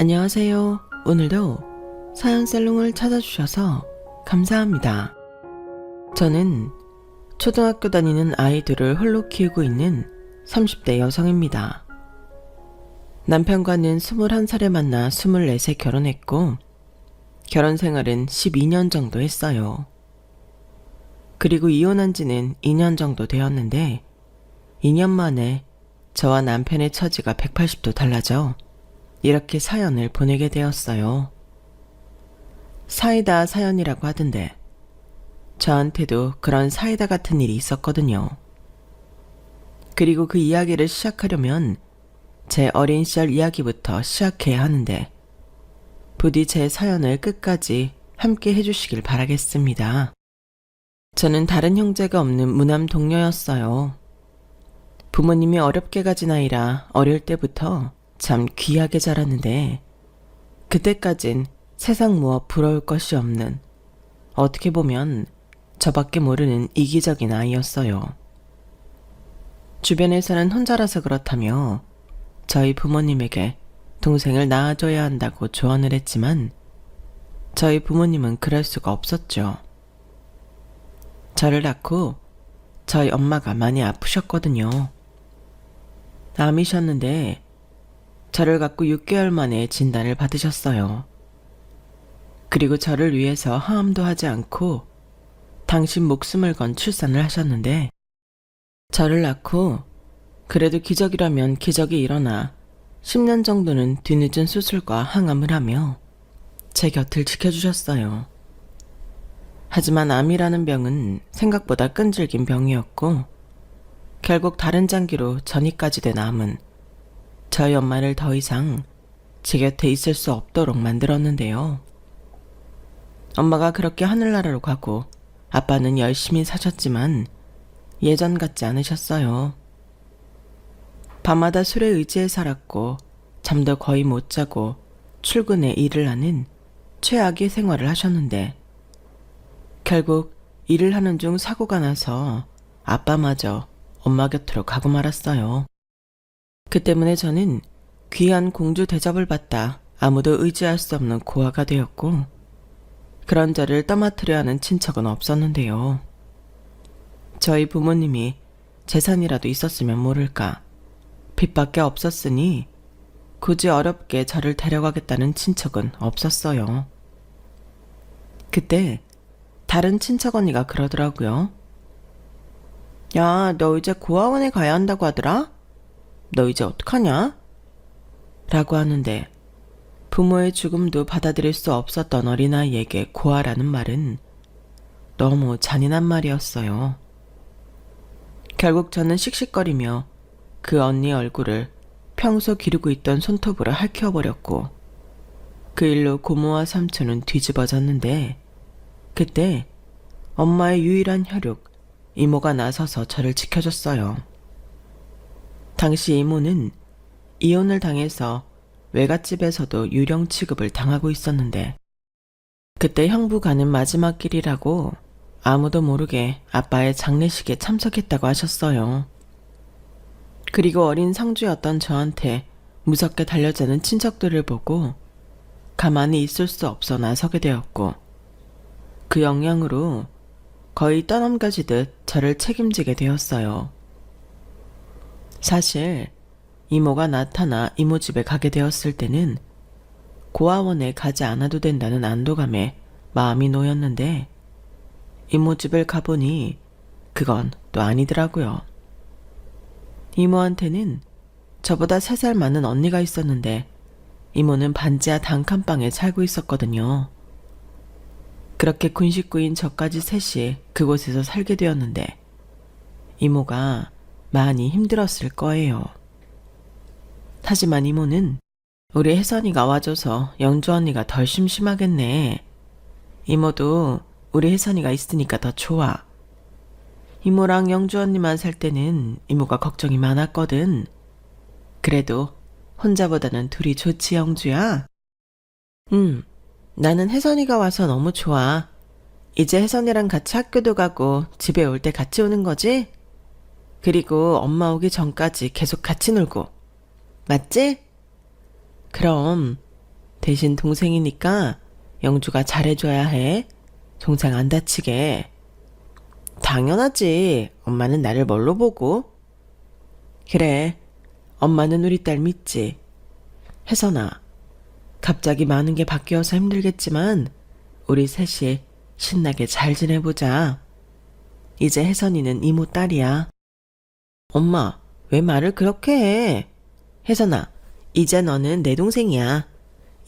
안녕하세요. 오늘도 사연살롱을 찾아주셔서 감사합니다. 저는 초등학교 다니는 아이들을 홀로 키우고 있는 30대 여성입니다. 남편과는 21살에 만나 24세 결혼했고 결혼 생활은 12년 정도 했어요. 그리고 이혼한 지는 2년 정도 되었는데 2년 만에 저와 남편의 처지가 180도 달라져 이렇게 사연을 보내게 되었어요. 사이다 사연이라고 하던데 저한테도 그런 사이다 같은 일이 있었거든요. 그리고 그 이야기를 시작하려면 제 어린 시절 이야기부터 시작해야 하는데 부디 제 사연을 끝까지 함께 해주시길 바라겠습니다. 저는 다른 형제가 없는 무남 동료였어요. 부모님이 어렵게 가진 아이라 어릴 때부터 참 귀하게 자랐는데 그때까진 세상 무엇 부러울 것이 없는 어떻게 보면 저밖에 모르는 이기적인 아이였어요. 주변에서는 혼자라서 그렇다며 저희 부모님에게 동생을 낳아줘야 한다고 조언을 했지만 저희 부모님은 그럴 수가 없었죠. 저를 낳고 저희 엄마가 많이 아프셨거든요. 암이셨는데 저를 갖고 6개월 만에 진단을 받으셨어요. 그리고 저를 위해서 하암도 하지 않고 당신 목숨을 건 출산을 하셨는데 저를 낳고 그래도 기적이라면 기적이 일어나 10년 정도는 뒤늦은 수술과 항암을 하며 제 곁을 지켜주셨어요. 하지만 암이라는 병은 생각보다 끈질긴 병이었고 결국 다른 장기로 전이까지 된 암은 저희 엄마를 더 이상 제 곁에 있을 수 없도록 만들었는데요. 엄마가 그렇게 하늘나라로 가고 아빠는 열심히 사셨지만 예전 같지 않으셨어요. 밤마다 술에 의지해 살았고 잠도 거의 못 자고 출근에 일을 하는 최악의 생활을 하셨는데 결국 일을 하는 중 사고가 나서 아빠마저 엄마 곁으로 가고 말았어요. 그 때문에 저는 귀한 공주 대접을 받다 아무도 의지할 수 없는 고아가 되었고 그런 저를 떠맡으려 하는 친척은 없었는데요. 저희 부모님이 재산이라도 있었으면 모를까 빚밖에 없었으니 굳이 어렵게 저를 데려가겠다는 친척은 없었어요. 그때 다른 친척 언니가 그러더라고요. 야, 너 이제 고아원에 가야 한다고 하더라? 너 이제 어떡하냐? 라고 하는데 부모의 죽음도 받아들일 수 없었던 어린아이에게 고아라는 말은 너무 잔인한 말이었어요. 결국 저는 씩씩거리며 그 언니 얼굴을 평소 기르고 있던 손톱으로 핥혀버렸고 그 일로 고모와 삼촌은 뒤집어졌는데 그때 엄마의 유일한 혈육 이모가 나서서 저를 지켜줬어요. 당시 이모는 이혼을 당해서 외갓집에서도 유령 취급을 당하고 있었는데 그때 형부 가는 마지막 길이라고 아무도 모르게 아빠의 장례식에 참석했다고 하셨어요. 그리고 어린 상주였던 저한테 무섭게 달려드는 친척들을 보고 가만히 있을 수 없어 나서게 되었고 그 영향으로 거의 떠넘겨지듯 저를 책임지게 되었어요. 사실 이모가 나타나 이모 집에 가게 되었을 때는 고아원에 가지 않아도 된다는 안도감에 마음이 놓였는데 이모 집을 가보니 그건 또 아니더라고요. 이모한테는 저보다 3살 많은 언니가 있었는데 이모는 반지하 단칸방에 살고 있었거든요. 그렇게 군 식구인 저까지 셋이 그곳에서 살게 되었는데 이모가 많이 힘들었을 거예요. 하지만 이모는 우리 혜선이가 와줘서 영주 언니가 덜 심심하겠네. 이모도 우리 혜선이가 있으니까 더 좋아. 이모랑 영주 언니만 살 때는 이모가 걱정이 많았거든. 그래도 혼자보다는 둘이 좋지 영주야? 나는 혜선이가 와서 너무 좋아. 이제 혜선이랑 같이 학교도 가고 집에 올 때 같이 오는 거지? 그리고 엄마 오기 전까지 계속 같이 놀고. 맞지? 그럼 대신 동생이니까 영주가 잘해줘야 해. 동생 안 다치게. 당연하지. 엄마는 나를 뭘로 보고? 그래. 엄마는 우리 딸 믿지. 혜선아, 갑자기 많은 게 바뀌어서 힘들겠지만 우리 셋이 신나게 잘 지내보자. 이제 혜선이는 이모 딸이야. 엄마, 왜 말을 그렇게 해? 혜선아, 이제 너는 내 동생이야.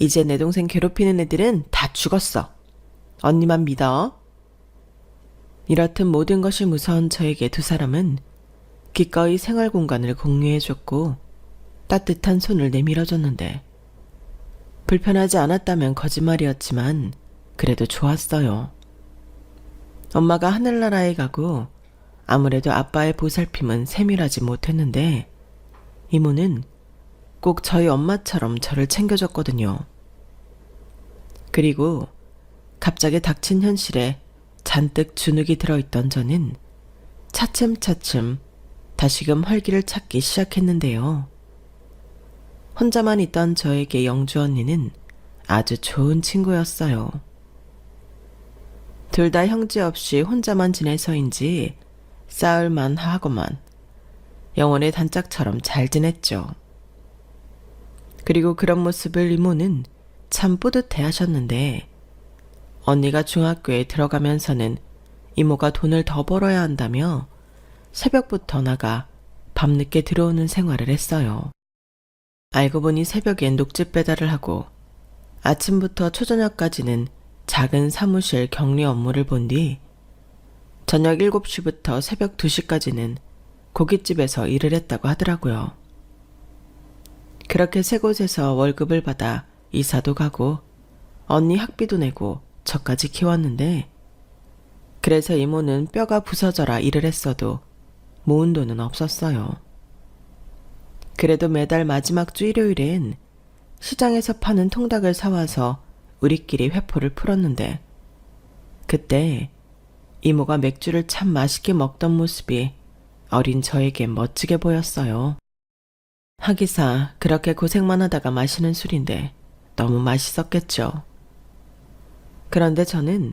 이제 내 동생 괴롭히는 애들은 다 죽었어. 언니만 믿어. 이렇듯 모든 것이 무서운 저에게 두 사람은 기꺼이 생활 공간을 공유해줬고 따뜻한 손을 내밀어줬는데 불편하지 않았다면 거짓말이었지만 그래도 좋았어요. 엄마가 하늘나라에 가고 아무래도 아빠의 보살핌은 세밀하지 못했는데 이모는 꼭 저희 엄마처럼 저를 챙겨줬거든요. 그리고 갑자기 닥친 현실에 잔뜩 주눅이 들어있던 저는 차츰차츰 다시금 활기를 찾기 시작했는데요. 혼자만 있던 저에게 영주 언니는 아주 좋은 친구였어요. 둘 다 형제 없이 혼자만 지내서인지 싸울만 하고만 영혼의 단짝처럼 잘 지냈죠. 그리고 그런 모습을 이모는 참 뿌듯해 하셨는데 언니가 중학교에 들어가면서는 이모가 돈을 더 벌어야 한다며 새벽부터 나가 밤늦게 들어오는 생활을 했어요. 알고 보니 새벽엔 녹즙 배달을 하고 아침부터 초저녁까지는 작은 사무실 격리 업무를 본 뒤 저녁 7시부터 새벽 2시까지는 고깃집에서 일을 했다고 하더라고요. 그렇게 세 곳에서 월급을 받아 이사도 가고 언니 학비도 내고 저까지 키웠는데 그래서 이모는 뼈가 부서져라 일을 했어도 모은 돈은 없었어요. 그래도 매달 마지막 주 일요일엔 시장에서 파는 통닭을 사와서 우리끼리 회포를 풀었는데 그때 이모가 맥주를 참 맛있게 먹던 모습이 어린 저에게 멋지게 보였어요. 하기사 그렇게 고생만 하다가 마시는 술인데 너무 맛있었겠죠. 그런데 저는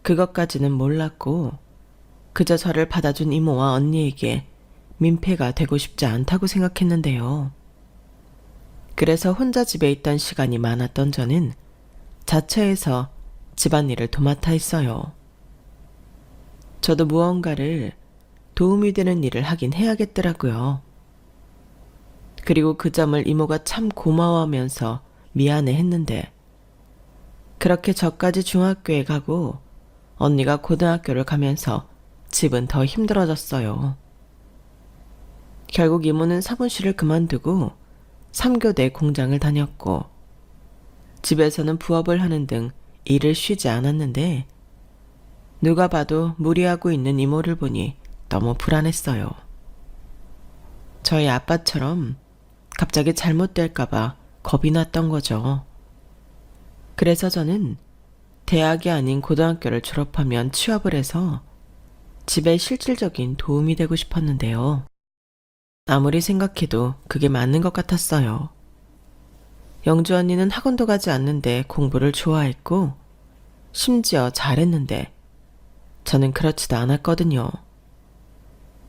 그것까지는 몰랐고 그저 저를 받아준 이모와 언니에게 민폐가 되고 싶지 않다고 생각했는데요. 그래서 혼자 집에 있던 시간이 많았던 저는 자처해서 집안일을 도맡아 했어요. 저도 무언가를 도움이 되는 일을 하긴 해야겠더라고요. 그리고 그 점을 이모가 참 고마워하면서 미안해 했는데 그렇게 저까지 중학교에 가고 언니가 고등학교를 가면서 집은 더 힘들어졌어요. 결국 이모는 사무실을 그만두고 3교대 공장을 다녔고 집에서는 부업을 하는 등 일을 쉬지 않았는데 누가 봐도 무리하고 있는 이모를 보니 너무 불안했어요. 저희 아빠처럼 갑자기 잘못될까봐 겁이 났던 거죠. 그래서 저는 대학이 아닌 고등학교를 졸업하면 취업을 해서 집에 실질적인 도움이 되고 싶었는데요. 아무리 생각해도 그게 맞는 것 같았어요. 영주 언니는 학원도 가지 않는데 공부를 좋아했고 심지어 잘했는데 저는 그렇지도 않았거든요.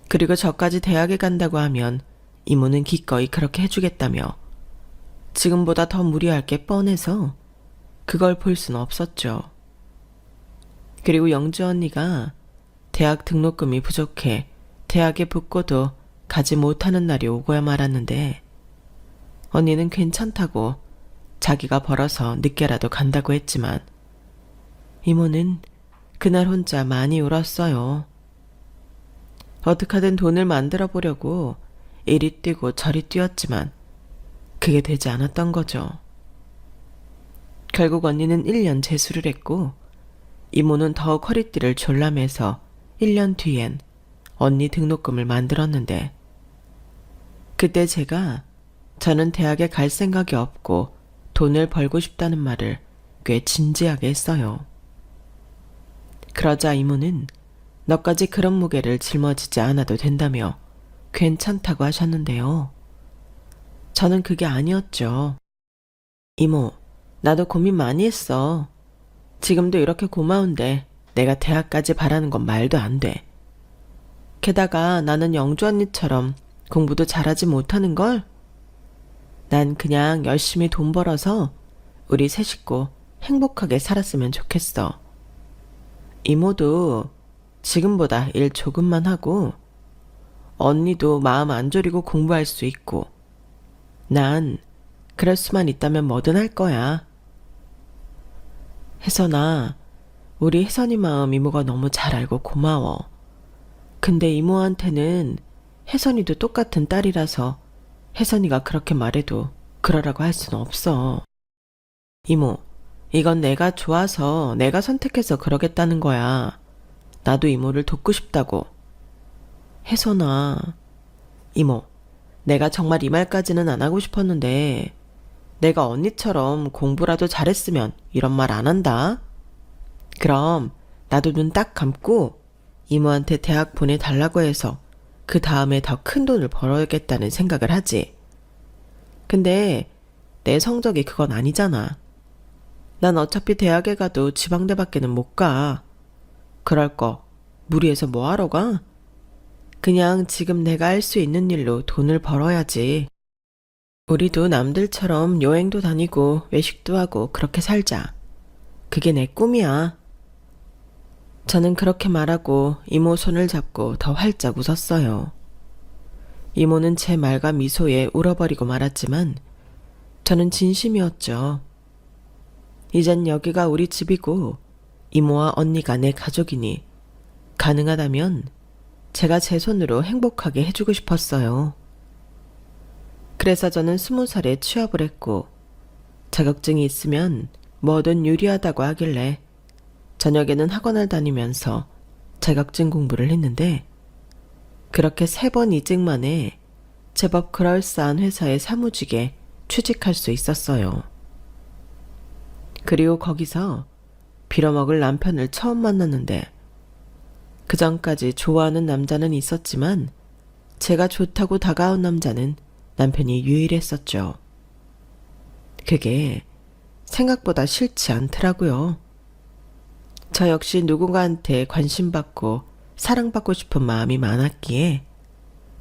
그리고 저까지 대학에 간다고 하면 이모는 기꺼이 그렇게 해주겠다며 지금보다 더 무리할 게 뻔해서 그걸 볼 수는 없었죠. 그리고 영주 언니가 대학 등록금이 부족해 대학에 붙고도 가지 못하는 날이 오고야 말았는데 언니는 괜찮다고 자기가 벌어서 늦게라도 간다고 했지만 이모는 그날 혼자 많이 울었어요. 어떻게든 돈을 만들어 보려고 이리 뛰고 저리 뛰었지만 그게 되지 않았던 거죠. 결국 언니는 1년 재수를 했고 이모는 더욱 허리띠를 졸라매서 1년 뒤엔 언니 등록금을 만들었는데 그때 제가 저는 대학에 갈 생각이 없고 돈을 벌고 싶다는 말을 꽤 진지하게 했어요. 그러자 이모는 너까지 그런 무게를 짊어지지 않아도 된다며 괜찮다고 하셨는데요. 저는 그게 아니었죠. 이모, 나도 고민 많이 했어. 지금도 이렇게 고마운데 내가 대학까지 바라는 건 말도 안 돼. 게다가 나는 영주 언니처럼 공부도 잘하지 못하는 걸? 난 그냥 열심히 돈 벌어서 우리 세 식구 행복하게 살았으면 좋겠어. 이모도 지금보다 일 조금만 하고 언니도 마음 안 졸이고 공부할 수 있고 난 그럴 수만 있다면 뭐든 할 거야. 혜선아, 우리 혜선이 마음 이모가 너무 잘 알고 고마워. 근데 이모한테는 혜선이도 똑같은 딸이라서 혜선이가 그렇게 말해도 그러라고 할 수는 없어. 이모, 이건 내가 좋아서 내가 선택해서 그러겠다는 거야. 나도 이모를 돕고 싶다고. 혜선아, 이모, 내가 정말 이 말까지는 안 하고 싶었는데 내가 언니처럼 공부라도 잘했으면 이런 말 안 한다. 그럼 나도 눈 딱 감고 이모한테 대학 보내달라고 해서 그 다음에 더 큰 돈을 벌어야겠다는 생각을 하지. 근데 내 성적이 그건 아니잖아. 난 어차피 대학에 가도 지방대밖에는 못 가. 그럴 거 무리해서 뭐 하러 가? 그냥 지금 내가 할 수 있는 일로 돈을 벌어야지. 우리도 남들처럼 여행도 다니고 외식도 하고 그렇게 살자. 그게 내 꿈이야. 저는 그렇게 말하고 이모 손을 잡고 더 활짝 웃었어요. 이모는 제 말과 미소에 울어버리고 말았지만 저는 진심이었죠. 이젠 여기가 우리 집이고 이모와 언니가 내 가족이니 가능하다면 제가 제 손으로 행복하게 해주고 싶었어요. 그래서 저는 20살에 취업을 했고 자격증이 있으면 뭐든 유리하다고 하길래 저녁에는 학원을 다니면서 자격증 공부를 했는데 그렇게 3번 이직 만에 제법 그럴싸한 회사의 사무직에 취직할 수 있었어요. 그리고 거기서 빌어먹을 남편을 처음 만났는데 그 전까지 좋아하는 남자는 있었지만 제가 좋다고 다가온 남자는 남편이 유일했었죠. 그게 생각보다 싫지 않더라고요. 저 역시 누군가한테 관심받고 사랑받고 싶은 마음이 많았기에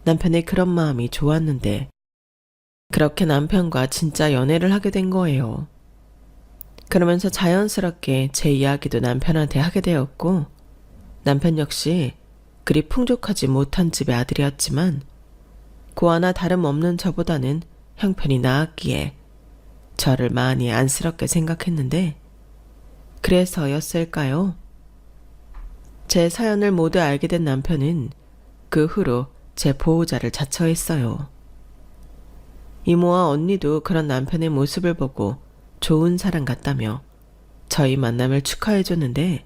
남편의 그런 마음이 좋았는데 그렇게 남편과 진짜 연애를 하게 된 거예요. 그러면서 자연스럽게 제 이야기도 남편한테 하게 되었고 남편 역시 그리 풍족하지 못한 집의 아들이었지만 고아나 다름없는 저보다는 형편이 나았기에 저를 많이 안쓰럽게 생각했는데 그래서였을까요? 제 사연을 모두 알게 된 남편은 그 후로 제 보호자를 자처했어요. 이모와 언니도 그런 남편의 모습을 보고 좋은 사람 같다며 저희 만남을 축하해줬는데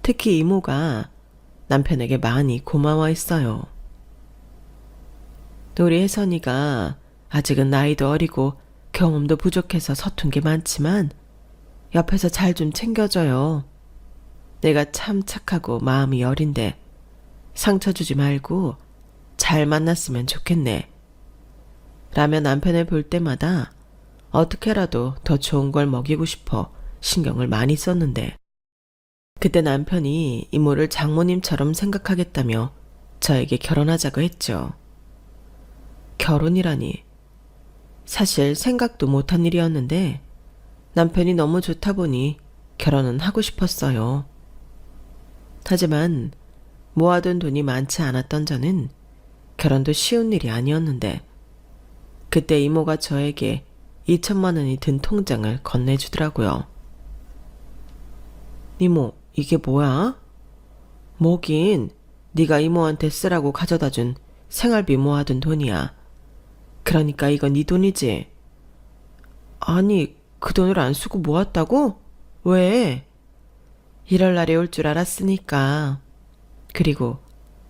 특히 이모가 남편에게 많이 고마워했어요. 우리 혜선이가 아직은 나이도 어리고 경험도 부족해서 서툰 게 많지만 옆에서 잘 좀 챙겨줘요. 내가 참 착하고 마음이 여린데 상처 주지 말고 잘 만났으면 좋겠네. 라며 남편을 볼 때마다 어떻게라도 더 좋은 걸 먹이고 싶어 신경을 많이 썼는데 그때 남편이 이모를 장모님처럼 생각하겠다며 저에게 결혼하자고 했죠. 결혼이라니. 사실 생각도 못한 일이었는데 남편이 너무 좋다 보니 결혼은 하고 싶었어요. 하지만 모아둔 돈이 많지 않았던 저는 결혼도 쉬운 일이 아니었는데 그때 이모가 저에게 2천만 원이 든 통장을 건네주더라고요. 이모, 이게 뭐야? 뭐긴 네가 이모한테 쓰라고 가져다준 생활비 모아둔 돈이야. 그러니까 이건 네 돈이지. 아니, 그 돈을 안 쓰고 모았다고? 왜? 이럴 날이 올 줄 알았으니까. 그리고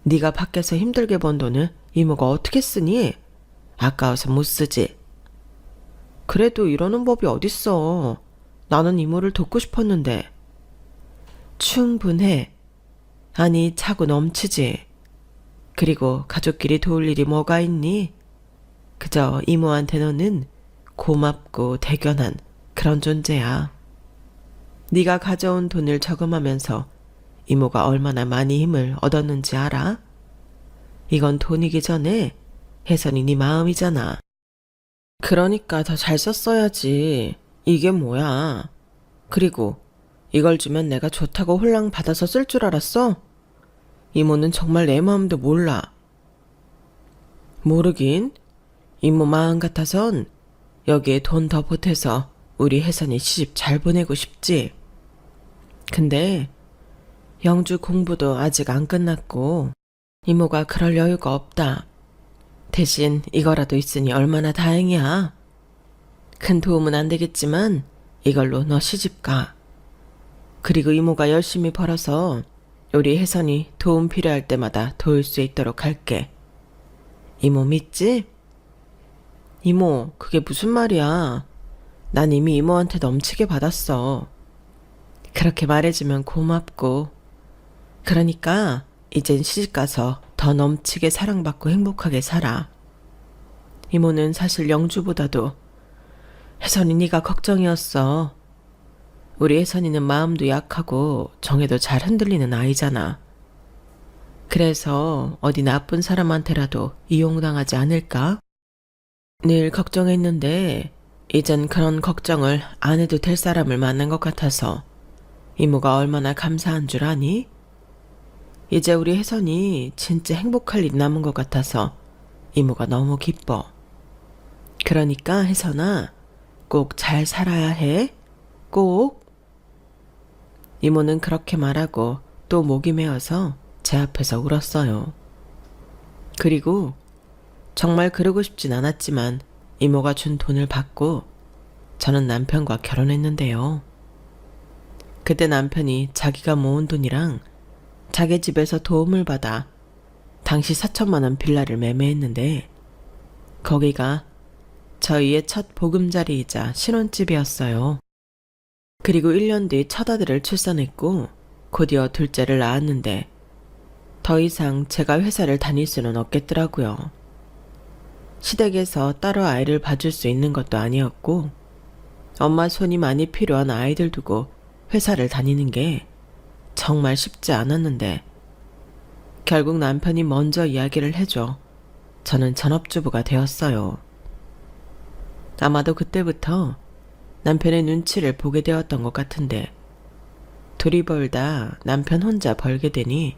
네가 밖에서 힘들게 번 돈을 이모가 어떻게 쓰니? 아까워서 못 쓰지. 그래도 이러는 법이 어딨어. 나는 이모를 돕고 싶었는데. 충분해. 아니, 차고 넘치지. 그리고 가족끼리 도울 일이 뭐가 있니? 그저 이모한테 너는 고맙고 대견한 그런 존재야. 네가 가져온 돈을 저금하면서 이모가 얼마나 많이 힘을 얻었는지 알아? 이건 돈이기 전에 혜선이 네 마음이잖아. 그러니까 더 잘 썼어야지. 이게 뭐야. 그리고 이걸 주면 내가 좋다고 홀랑 받아서 쓸 줄 알았어? 이모는 정말 내 마음도 몰라. 모르긴. 이모 마음 같아선 여기에 돈 더 보태서 우리 혜선이 시집 잘 보내고 싶지. 근데 영주 공부도 아직 안 끝났고 이모가 그럴 여유가 없다. 대신 이거라도 있으니 얼마나 다행이야. 큰 도움은 안 되겠지만 이걸로 너 시집 가. 그리고 이모가 열심히 벌어서 우리 혜선이 도움 필요할 때마다 도울 수 있도록 할게. 이모 믿지? 이모, 그게 무슨 말이야. 난 이미 이모한테 넘치게 받았어. 그렇게 말해주면 고맙고. 그러니까 이젠 시집가서 더 넘치게 사랑받고 행복하게 살아. 이모는 사실 영주보다도 혜선이 네가 걱정이었어. 우리 혜선이는 마음도 약하고 정에도 잘 흔들리는 아이잖아. 그래서 어디 나쁜 사람한테라도 이용당하지 않을까? 늘 걱정했는데 이젠 그런 걱정을 안 해도 될 사람을 만난 것 같아서 이모가 얼마나 감사한 줄 아니? 이제 우리 혜선이 진짜 행복할 일 남은 것 같아서 이모가 너무 기뻐. 그러니까 혜선아, 꼭 잘 살아야 해. 꼭. 이모는 그렇게 말하고 또 목이 메어서 제 앞에서 울었어요. 그리고 정말 그러고 싶진 않았지만 이모가 준 돈을 받고 저는 남편과 결혼했는데요. 그때 남편이 자기가 모은 돈이랑 자기 집에서 도움을 받아 당시 4천만 원 빌라를 매매했는데 거기가 저희의 첫 보금자리이자 신혼집이었어요. 그리고 1년 뒤 첫 아들을 출산했고 곧이어 둘째를 낳았는데 더 이상 제가 회사를 다닐 수는 없겠더라고요. 시댁에서 따로 아이를 봐줄 수 있는 것도 아니었고 엄마 손이 많이 필요한 아이들 두고 회사를 다니는 게 정말 쉽지 않았는데 결국 남편이 먼저 이야기를 해줘 저는 전업주부가 되었어요. 아마도 그때부터 남편의 눈치를 보게 되었던 것 같은데 둘이 벌다 남편 혼자 벌게 되니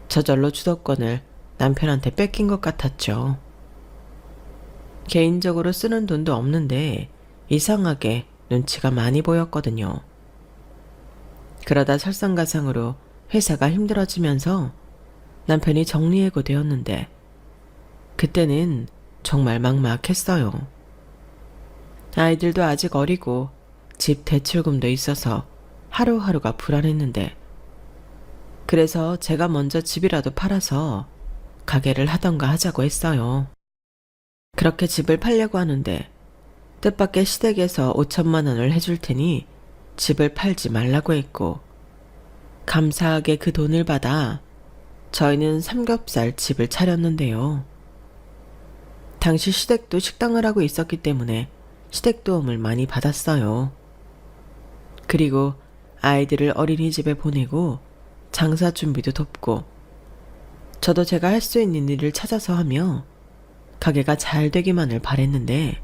저절로 주도권을 남편한테 뺏긴 것 같았죠. 개인적으로 쓰는 돈도 없는데 이상하게 눈치가 많이 보였거든요. 그러다 설상가상으로 회사가 힘들어지면서 남편이 정리해고 되었는데 그때는 정말 막막했어요. 아이들도 아직 어리고 집 대출금도 있어서 하루하루가 불안했는데 그래서 제가 먼저 집이라도 팔아서 가게를 하던가 하자고 했어요. 그렇게 집을 팔려고 하는데 뜻밖의 시댁에서 5천만 원을 해줄 테니 집을 팔지 말라고 했고 감사하게 그 돈을 받아 저희는 삼겹살 집을 차렸는데요. 당시 시댁도 식당을 하고 있었기 때문에 시댁 도움을 많이 받았어요. 그리고 아이들을 어린이집에 보내고 장사 준비도 돕고 저도 제가 할 수 있는 일을 찾아서 하며 가게가 잘 되기만을 바랬는데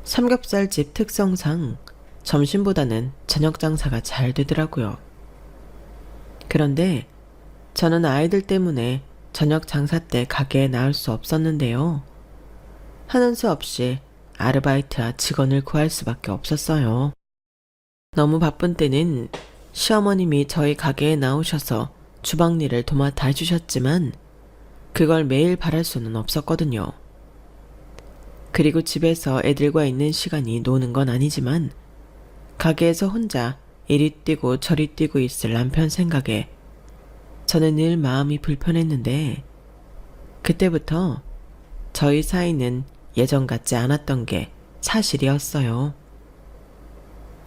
삼겹살집 특성상 점심보다는 저녁 장사가 잘 되더라고요. 그런데 저는 아이들 때문에 저녁 장사 때 가게에 나올 수 없었는데요. 하는 수 없이 아르바이트와 직원을 구할 수밖에 없었어요. 너무 바쁜 때는 시어머님이 저희 가게에 나오셔서 주방 일을 도맡아 해주셨지만 그걸 매일 바랄 수는 없었거든요. 그리고 집에서 애들과 있는 시간이 노는 건 아니지만 가게에서 혼자 이리 뛰고 저리 뛰고 있을 남편 생각에 저는 늘 마음이 불편했는데 그때부터 저희 사이는 예전 같지 않았던 게 사실이었어요.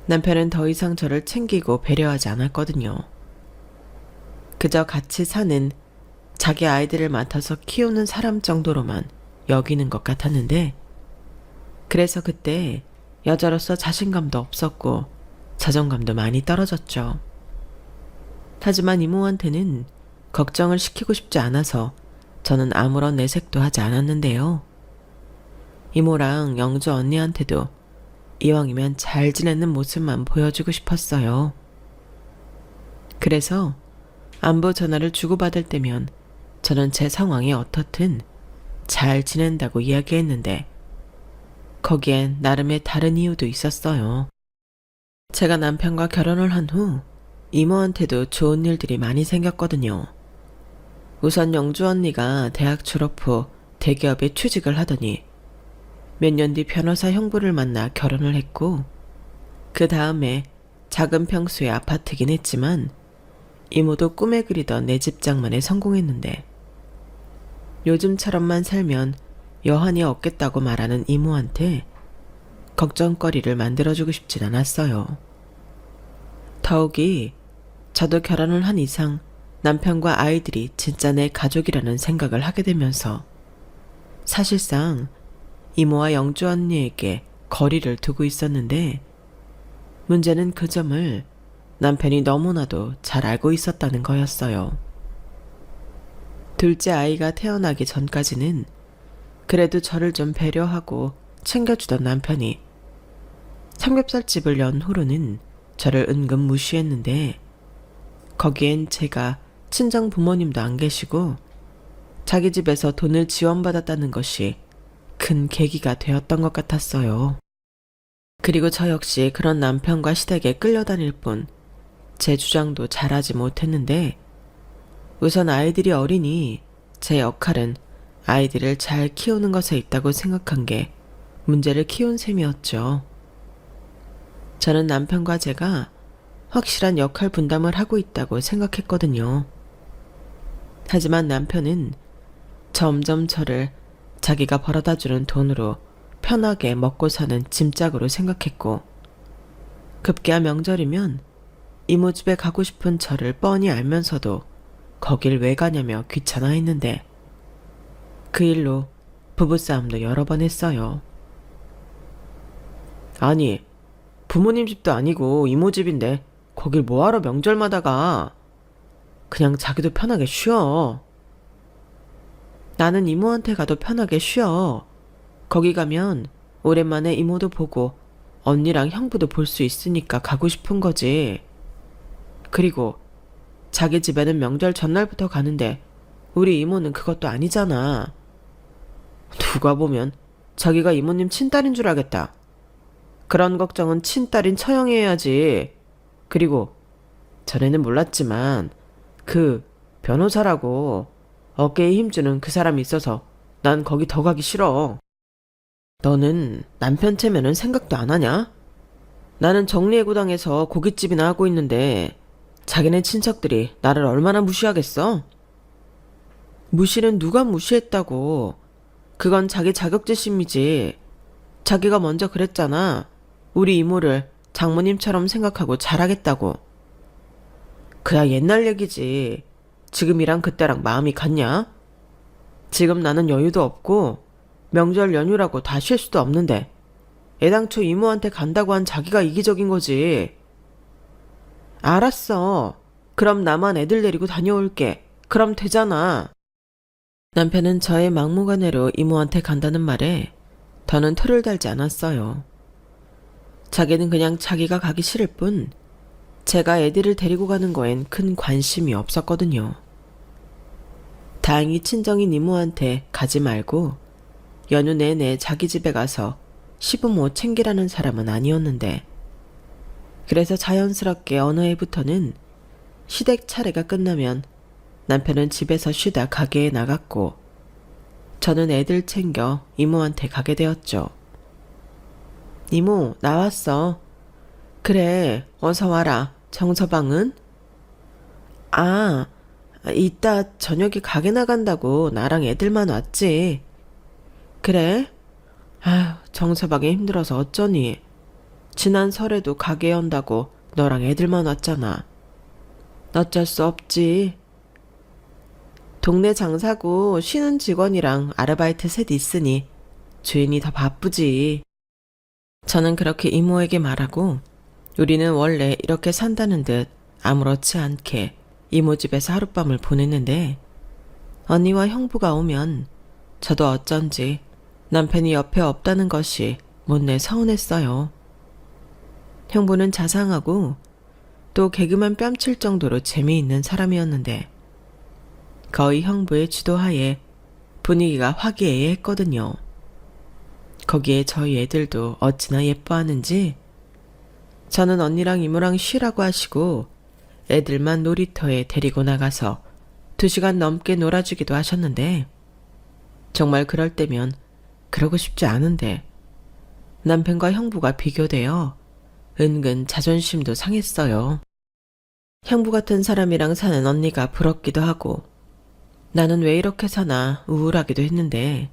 남편은 더 이상 저를 챙기고 배려하지 않았거든요. 그저 같이 사는 자기 아이들을 맡아서 키우는 사람 정도로만 여기는 것 같았는데 그래서 그때 여자로서 자신감도 없었고 자존감도 많이 떨어졌죠. 하지만 이모한테는 걱정을 시키고 싶지 않아서 저는 아무런 내색도 하지 않았는데요. 이모랑 영주 언니한테도 이왕이면 잘 지내는 모습만 보여주고 싶었어요. 그래서 안부 전화를 주고받을 때면 저는 제 상황이 어떻든 잘 지낸다고 이야기했는데 거기엔 나름의 다른 이유도 있었어요. 제가 남편과 결혼을 한 후 이모한테도 좋은 일들이 많이 생겼거든요. 우선 영주 언니가 대학 졸업 후 대기업에 취직을 하더니 몇 년 뒤 변호사 형부를 만나 결혼을 했고 그 다음에 작은 평수의 아파트긴 했지만 이모도 꿈에 그리던 내 집 장만에 성공했는데 요즘처럼만 살면 여한이 없겠다고 말하는 이모한테 걱정거리를 만들어주고 싶진 않았어요. 더욱이 저도 결혼을 한 이상 남편과 아이들이 진짜 내 가족이라는 생각을 하게 되면서 사실상 이모와 영주 언니에게 거리를 두고 있었는데 문제는 그 점을 남편이 너무나도 잘 알고 있었다는 거였어요. 둘째 아이가 태어나기 전까지는 그래도 저를 좀 배려하고 챙겨주던 남편이 삼겹살집을 연 후로는 저를 은근 무시했는데 거기엔 제가 친정 부모님도 안 계시고 자기 집에서 돈을 지원받았다는 것이 큰 계기가 되었던 것 같았어요. 그리고 저 역시 그런 남편과 시댁에 끌려다닐 뿐 제 주장도 잘하지 못했는데 우선 아이들이 어리니 제 역할은 아이들을 잘 키우는 것에 있다고 생각한 게 문제를 키운 셈이었죠. 저는 남편과 제가 확실한 역할 분담을 하고 있다고 생각했거든요. 하지만 남편은 점점 저를 자기가 벌어다주는 돈으로 편하게 먹고 사는 짐짝으로 생각했고 급기야 명절이면 이모 집에 가고 싶은 저를 뻔히 알면서도 거길 왜 가냐며 귀찮아했는데 그 일로 부부싸움도 여러 번 했어요. 아니, 부모님 집도 아니고 이모 집인데 거길 뭐하러 명절마다 가? 그냥 자기도 편하게 쉬어. 나는 이모한테 가도 편하게 쉬어. 거기 가면 오랜만에 이모도 보고 언니랑 형부도 볼 수 있으니까 가고 싶은 거지. 그리고 자기 집에는 명절 전날부터 가는데 우리 이모는 그것도 아니잖아. 누가 보면 자기가 이모님 친딸인 줄 알겠다. 그런 걱정은 친딸인 처형이 해야지. 그리고 전에는 몰랐지만 그 변호사라고 어깨에 힘주는 그 사람이 있어서 난 거기 더 가기 싫어. 너는 남편 체면은 생각도 안 하냐? 나는 정리해고당에서 고깃집이나 하고 있는데 자기네 친척들이 나를 얼마나 무시하겠어? 무시는 누가 무시했다고. 그건 자기 자격지심이지. 자기가 먼저 그랬잖아. 우리 이모를 장모님처럼 생각하고 잘하겠다고. 그야 옛날 얘기지. 지금이랑 그때랑 마음이 같냐? 지금 나는 여유도 없고 명절 연휴라고 다 쉴 수도 없는데 애당초 이모한테 간다고 한 자기가 이기적인 거지. 알았어. 그럼 나만 애들 데리고 다녀올게. 그럼 되잖아. 남편은 저의 막무가내로 이모한테 간다는 말에 더는 토를 달지 않았어요. 자기는 그냥 자기가 가기 싫을 뿐 제가 애들을 데리고 가는 거엔 큰 관심이 없었거든요. 다행히 친정인 이모한테 가지 말고 연휴 내내 자기 집에 가서 시부모 챙기라는 사람은 아니었는데 그래서 자연스럽게 어느 해부터는 시댁 차례가 끝나면 남편은 집에서 쉬다 가게에 나갔고 저는 애들 챙겨 이모한테 가게 되었죠. 이모, 나왔어. 그래, 어서 와라. 정서방은? 아, 이따 저녁에 가게 나간다고 나랑 애들만 왔지. 그래? 아휴, 정서방이 힘들어서 어쩌니. 지난 설에도 가게 연다고 너랑 애들만 왔잖아. 어쩔 수 없지. 동네 장사고 쉬는 직원이랑 아르바이트 셋 있으니 주인이 더 바쁘지. 저는 그렇게 이모에게 말하고 우리는 원래 이렇게 산다는 듯 아무렇지 않게 이모 집에서 하룻밤을 보냈는데 언니와 형부가 오면 저도 어쩐지 남편이 옆에 없다는 것이 못내 서운했어요. 형부는 자상하고 또 개그만 뺨칠 정도로 재미있는 사람이었는데 거의 형부의 주도하에 분위기가 화기애애했거든요. 거기에 저희 애들도 어찌나 예뻐하는지 저는 언니랑 이모랑 쉬라고 하시고 애들만 놀이터에 데리고 나가서 2시간 넘게 놀아주기도 하셨는데 정말 그럴 때면 그러고 싶지 않은데 남편과 형부가 비교되어 은근 자존심도 상했어요. 형부 같은 사람이랑 사는 언니가 부럽기도 하고 나는 왜 이렇게 사나 우울하기도 했는데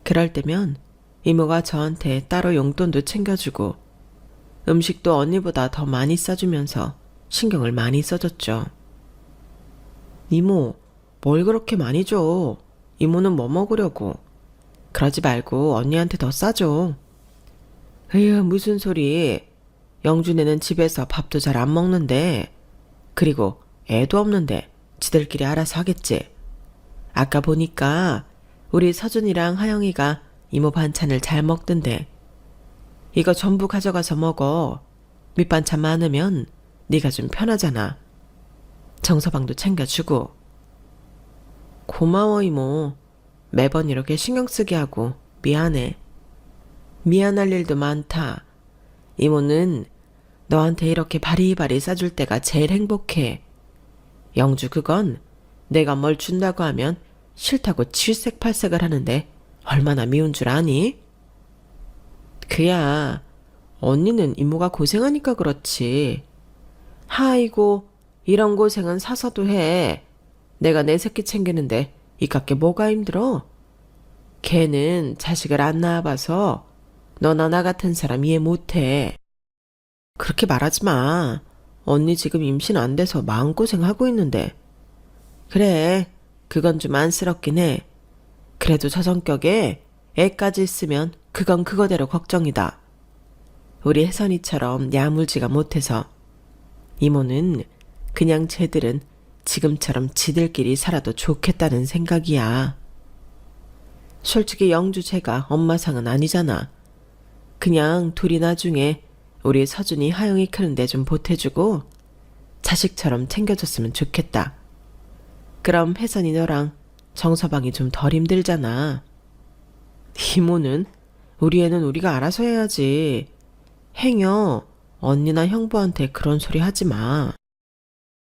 그럴 때면 이모가 저한테 따로 용돈도 챙겨주고 음식도 언니보다 더 많이 싸주면서 신경을 많이 써줬죠. 이모, 뭘 그렇게 많이 줘? 이모는 뭐 먹으려고? 그러지 말고 언니한테 더 싸줘. 에휴, 무슨 소리. 영준이는 집에서 밥도 잘 안 먹는데 그리고 애도 없는데 지들끼리 알아서 하겠지. 아까 보니까 우리 서준이랑 하영이가 이모 반찬을 잘 먹던데 이거 전부 가져가서 먹어. 밑반찬 많으면 네가 좀 편하잖아. 정서방도 챙겨주고. 고마워 이모. 매번 이렇게 신경 쓰게 하고 미안해. 미안할 일도 많다. 이모는 너한테 이렇게 바리바리 싸줄 때가 제일 행복해. 영주 그건 내가 뭘 준다고 하면 싫다고 칠색팔색을 하는데 얼마나 미운 줄 아니? 그야 언니는 이모가 고생하니까 그렇지. 아이고 이런 고생은 사서도 해. 내가 내 새끼 챙기는데 이깟게 뭐가 힘들어? 걔는 자식을 안 낳아봐서 너나 나 같은 사람 이해 못해. 그렇게 말하지 마. 언니 지금 임신 안 돼서 마음고생하고 있는데. 그래, 그건 좀 안쓰럽긴 해. 그래도 저 성격에 애까지 있으면 그건 그거대로 걱정이다. 우리 혜선이처럼 야물지가 못해서. 이모는 그냥 쟤들은 지금처럼 지들끼리 살아도 좋겠다는 생각이야. 솔직히 영주 쟤가 엄마 상은 아니잖아. 그냥 둘이 나중에 우리 서준이 하영이 크는데 좀 보태주고 자식처럼 챙겨줬으면 좋겠다. 그럼 혜선이 너랑 정서방이 좀 덜 힘들잖아. 이모는 우리 애는 우리가 알아서 해야지. 행여 언니나 형부한테 그런 소리 하지 마.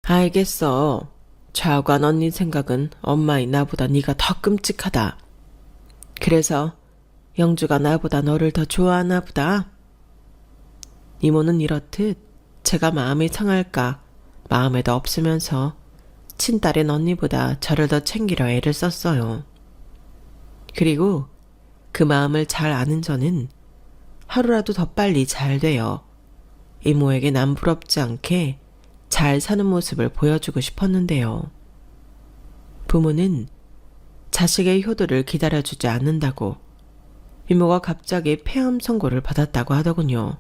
알겠어. 좌우간 언니 생각은 엄마인 나보다 네가 더 끔찍하다. 그래서 영주가 나보다 너를 더 좋아하나 보다. 이모는 이렇듯 제가 마음이 상할까 마음에도 없으면서 친딸인 언니보다 저를 더 챙기려 애를 썼어요. 그리고 그 마음을 잘 아는 저는 하루라도 더 빨리 잘 되어 이모에게 남 부럽지 않게 잘 사는 모습을 보여주고 싶었는데요. 부모는 자식의 효도를 기다려주지 않는다고 이모가 갑자기 폐암 선고를 받았다고 하더군요.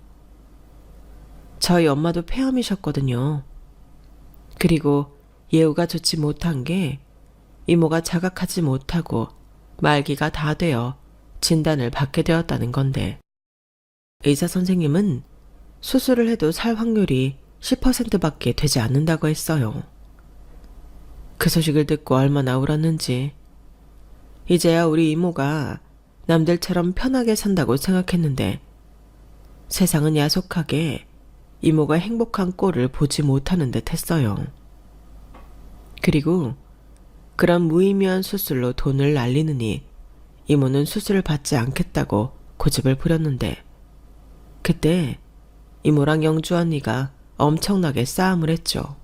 저희 엄마도 폐암이셨거든요. 그리고 예후가 좋지 못한 게 이모가 자각하지 못하고 말기가 다 되어 진단을 받게 되었다는 건데 의사 선생님은 수술을 해도 살 확률이 10%밖에 되지 않는다고 했어요. 그 소식을 듣고 얼마나 울었는지. 이제야 우리 이모가 남들처럼 편하게 산다고 생각했는데 세상은 야속하게 이모가 행복한 꼴을 보지 못하는 듯 했어요. 그리고 그런 무의미한 수술로 돈을 날리느니 이모는 수술을 받지 않겠다고 고집을 부렸는데 그때 이모랑 영주 언니가 엄청나게 싸움을 했죠.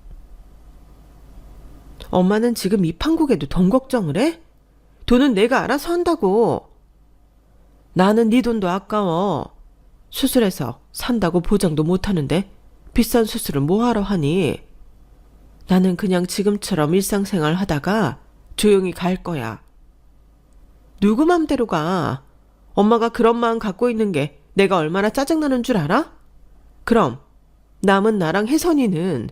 엄마는 지금 이 판국에도 돈 걱정을 해? 돈은 내가 알아서 한다고. 나는 네 돈도 아까워. 수술해서 산다고 보장도 못하는데 비싼 수술을 뭐하러 하니? 나는 그냥 지금처럼 일상생활 하다가 조용히 갈 거야. 누구 맘대로 가. 엄마가 그런 마음 갖고 있는 게 내가 얼마나 짜증나는 줄 알아? 그럼 남은 나랑 혜선이는,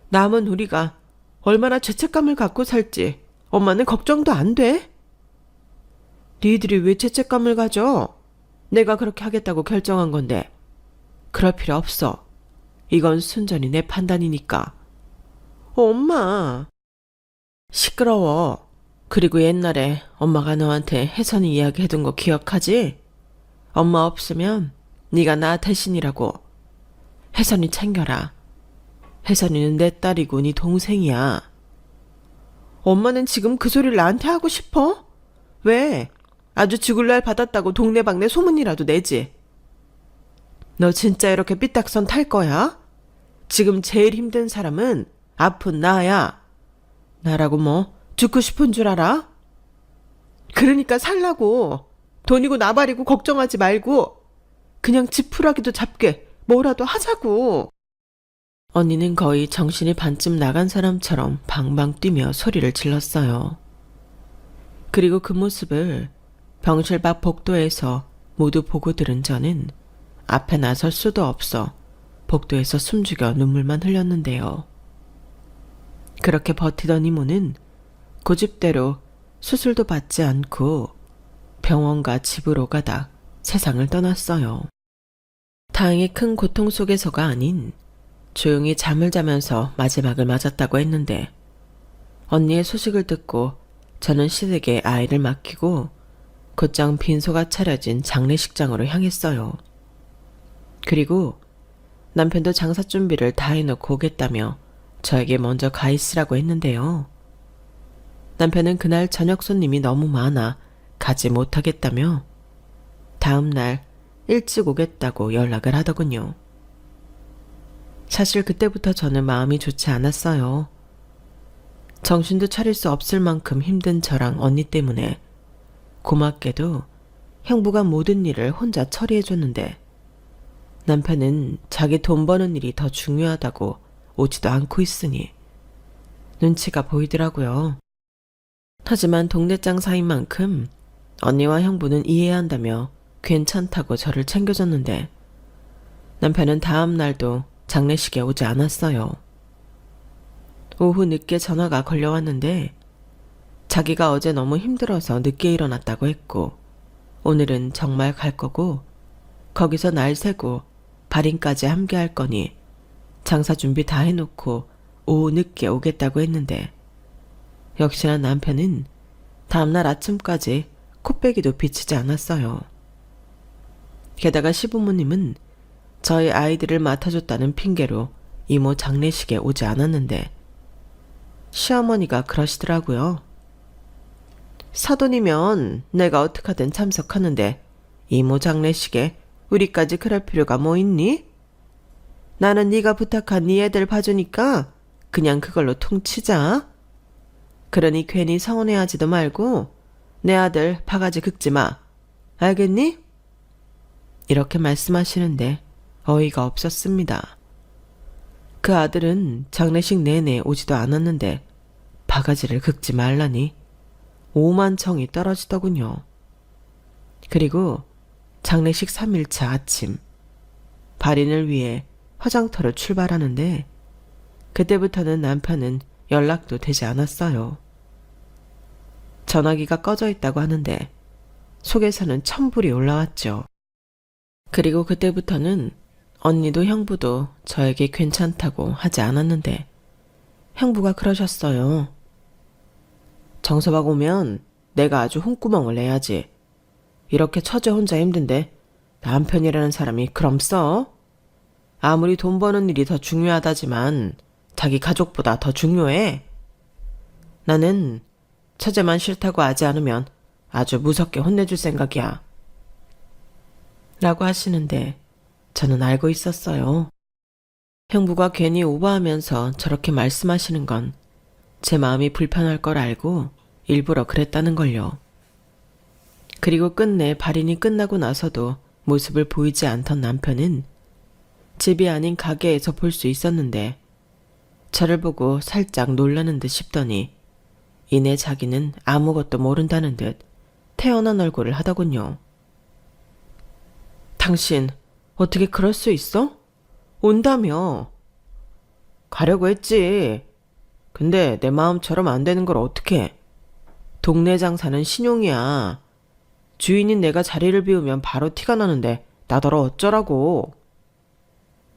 남은 우리가 얼마나 죄책감을 갖고 살지 엄마는 걱정도 안 돼? 니들이 왜 죄책감을 가져? 내가 그렇게 하겠다고 결정한 건데. 그럴 필요 없어. 이건 순전히 내 판단이니까. 엄마. 시끄러워. 그리고 옛날에 엄마가 너한테 혜선이 이야기 해둔 거 기억하지? 엄마 없으면 네가 나 대신이라고. 혜선이 챙겨라. 혜선이는 내 딸이고 네 동생이야. 엄마는 지금 그 소리를 나한테 하고 싶어? 왜? 아주 죽을 날 받았다고 동네방네 소문이라도 내지. 너 진짜 이렇게 삐딱선 탈 거야? 지금 제일 힘든 사람은 아픈 나야. 나라고 뭐 죽고 싶은 줄 알아? 그러니까 살라고. 돈이고 나발이고 걱정하지 말고 그냥 지푸라기도 잡게 뭐라도 하자고. 언니는 거의 정신이 반쯤 나간 사람처럼 방방 뛰며 소리를 질렀어요. 그리고 그 모습을 병실 밖 복도에서 모두 보고 들은 저는 앞에 나설 수도 없어 복도에서 숨죽여 눈물만 흘렸는데요. 그렇게 버티던 이모는 고집대로 수술도 받지 않고 병원과 집으로 가다 세상을 떠났어요. 다행히 큰 고통 속에서가 아닌 조용히 잠을 자면서 마지막을 맞았다고 했는데 언니의 소식을 듣고 저는 시댁에 아이를 맡기고 곧장 빈소가 차려진 장례식장으로 향했어요. 그리고 남편도 장사 준비를 다 해놓고 오겠다며 저에게 먼저 가 있으라고 했는데요. 남편은 그날 저녁 손님이 너무 많아 가지 못하겠다며 다음날 일찍 오겠다고 연락을 하더군요. 사실 그때부터 저는 마음이 좋지 않았어요. 정신도 차릴 수 없을 만큼 힘든 저랑 언니 때문에 고맙게도 형부가 모든 일을 혼자 처리해줬는데 남편은 자기 돈 버는 일이 더 중요하다고 오지도 않고 있으니 눈치가 보이더라고요. 하지만 동네 장사인 만큼 언니와 형부는 이해해야 한다며 괜찮다고 저를 챙겨줬는데 남편은 다음 날도 장례식에 오지 않았어요. 오후 늦게 전화가 걸려왔는데 자기가 어제 너무 힘들어서 늦게 일어났다고 했고 오늘은 정말 갈 거고 거기서 날 새고 발인까지 함께 할 거니 장사 준비 다 해놓고 오후 늦게 오겠다고 했는데 역시나 남편은 다음날 아침까지 코빼기도 비치지 않았어요. 게다가 시부모님은 저희 아이들을 맡아줬다는 핑계로 이모 장례식에 오지 않았는데 시어머니가 그러시더라고요. 사돈이면 내가 어떡하든 참석하는데 이모 장례식에 우리까지 그럴 필요가 뭐 있니? 나는 네가 부탁한 네 애들 봐주니까 그냥 그걸로 퉁치자. 그러니 괜히 서운해하지도 말고 내 아들 바가지 긁지 마. 알겠니? 이렇게 말씀하시는데 어이가 없었습니다. 그 아들은 장례식 내내 오지도 않았는데 바가지를 긁지 말라니 오만청이 떨어지더군요. 그리고 장례식 3일차 아침 발인을 위해 화장터로 출발하는데 그때부터는 남편은 연락도 되지 않았어요. 전화기가 꺼져 있다고 하는데 속에서는 천불이 올라왔죠. 그리고 그때부터는 언니도 형부도 저에게 괜찮다고 하지 않았는데 형부가 그러셨어요. 정서박 오면 내가 아주 홍구멍을 내야지. 이렇게 처제 혼자 힘든데 남편이라는 사람이 그럼 써? 아무리 돈 버는 일이 더 중요하다지만 자기 가족보다 더 중요해. 나는 처제만 싫다고 하지 않으면 아주 무섭게 혼내줄 생각이야. 라고 하시는데 저는 알고 있었어요. 형부가 괜히 오버하면서 저렇게 말씀하시는 건 제 마음이 불편할 걸 알고 일부러 그랬다는 걸요. 그리고 끝내 발인이 끝나고 나서도 모습을 보이지 않던 남편은 집이 아닌 가게에서 볼 수 있었는데 저를 보고 살짝 놀라는 듯 싶더니 이내 자기는 아무것도 모른다는 듯 태어난 얼굴을 하더군요. 당신 어떻게 그럴 수 있어? 온다며. 가려고 했지. 근데 내 마음처럼 안 되는 걸 어떡해. 동네 장사는 신용이야. 주인인 내가 자리를 비우면 바로 티가 나는데 나더러 어쩌라고.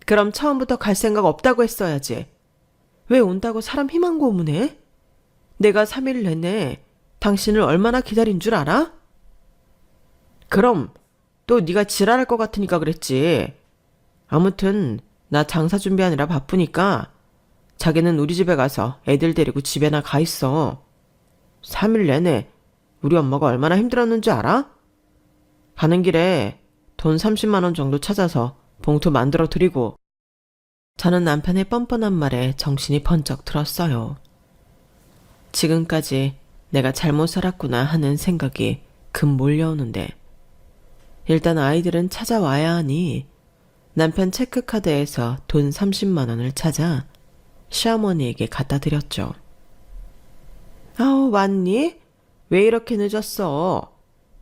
그럼 처음부터 갈 생각 없다고 했어야지. 왜 온다고 사람 희망 고문해? 내가 3일 내내 당신을 얼마나 기다린 줄 알아? 그럼 또 네가 지랄할 것 같으니까 그랬지. 아무튼 나 장사 준비하느라 바쁘니까 자기는 우리 집에 가서 애들 데리고 집에나 가 있어. 3일 내내 우리 엄마가 얼마나 힘들었는지 알아? 가는 길에 돈 30만 원 정도 찾아서 봉투 만들어 드리고. 저는 남편의 뻔뻔한 말에 정신이 번쩍 들었어요. 지금까지 내가 잘못 살았구나 하는 생각이 급 몰려오는데, 일단 아이들은 찾아와야 하니 남편 체크카드에서 돈 30만 원을 찾아 시어머니에게 갖다 드렸죠. 아우, 왔니? 왜 이렇게 늦었어?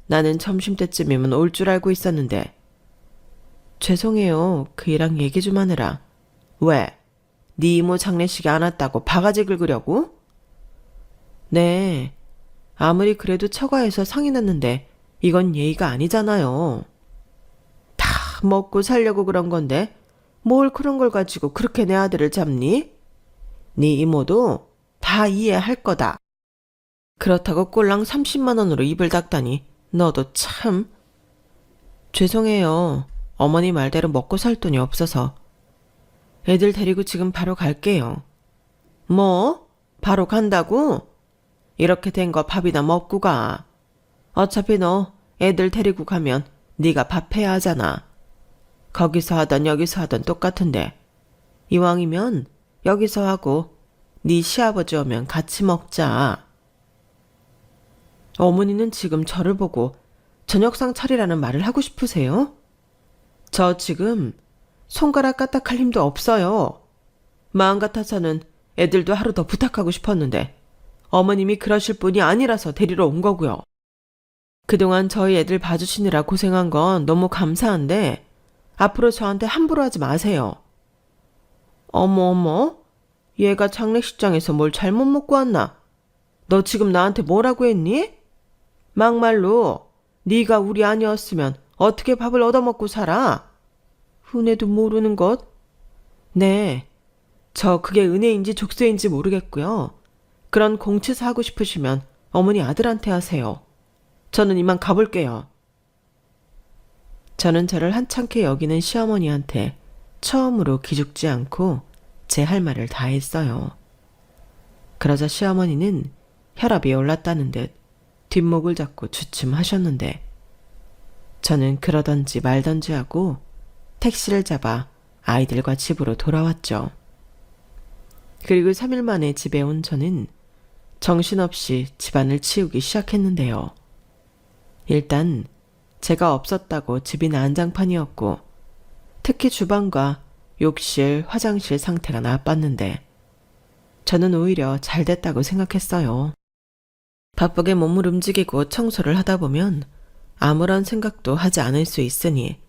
나는 점심때쯤이면 올 줄 알고 있었는데. 죄송해요. 그이랑 얘기 좀 하느라. 왜? 네 이모 장례식에 안 왔다고 바가지 긁으려고? 네. 아무리 그래도 처가에서 상이 났는데 이건 예의가 아니잖아요. 다 먹고 살려고 그런 건데 뭘 그런 걸 가지고 그렇게 내 아들을 잡니? 네 이모도 다 이해할 거다. 그렇다고 꼴랑 30만 원으로 입을 닦다니 너도 참. 죄송해요. 어머니 말대로 먹고 살 돈이 없어서. 애들 데리고 지금 바로 갈게요. 뭐? 바로 간다고? 이렇게 된 거 밥이나 먹고 가. 어차피 너 애들 데리고 가면 네가 밥 해야 하잖아. 거기서 하던 여기서 하던 똑같은데 이왕이면 여기서 하고 네 시아버지 오면 같이 먹자. 어머니는 지금 저를 보고 저녁상 차리라는 말을 하고 싶으세요? 저 지금 손가락 까딱할 힘도 없어요. 마음 같아서는 애들도 하루 더 부탁하고 싶었는데 어머님이 그러실 분이 아니라서 데리러 온 거고요. 그동안 저희 애들 봐주시느라 고생한 건 너무 감사한데 앞으로 저한테 함부로 하지 마세요. 어머, 얘가 장례식장에서 뭘 잘못 먹고 왔나? 너 지금 나한테 뭐라고 했니? 막말로 네가 우리 아니었으면 어떻게 밥을 얻어먹고 살아? 은혜도 모르는 것? 네, 저 그게 은혜인지 족쇄인지 모르겠고요. 그런 공치사 하고 싶으시면 어머니 아들한테 하세요. 저는 이만 가볼게요. 저는 저를 한창케 여기는 시어머니한테 처음으로 기죽지 않고 제 할 말을 다 했어요. 그러자 시어머니는 혈압이 올랐다는 듯 뒷목을 잡고 주춤하셨는데, 저는 그러던지 말던지 하고 택시를 잡아 아이들과 집으로 돌아왔죠. 그리고 3일 만에 집에 온 저는 정신없이 집안을 치우기 시작했는데요. 일단 제가 없었다고 집이 난장판이었고, 특히 주방과 욕실, 화장실 상태가 나빴는데 저는 오히려 잘 됐다고 생각했어요. 바쁘게 몸을 움직이고 청소를 하다 보면 아무런 생각도 하지 않을 수 있으니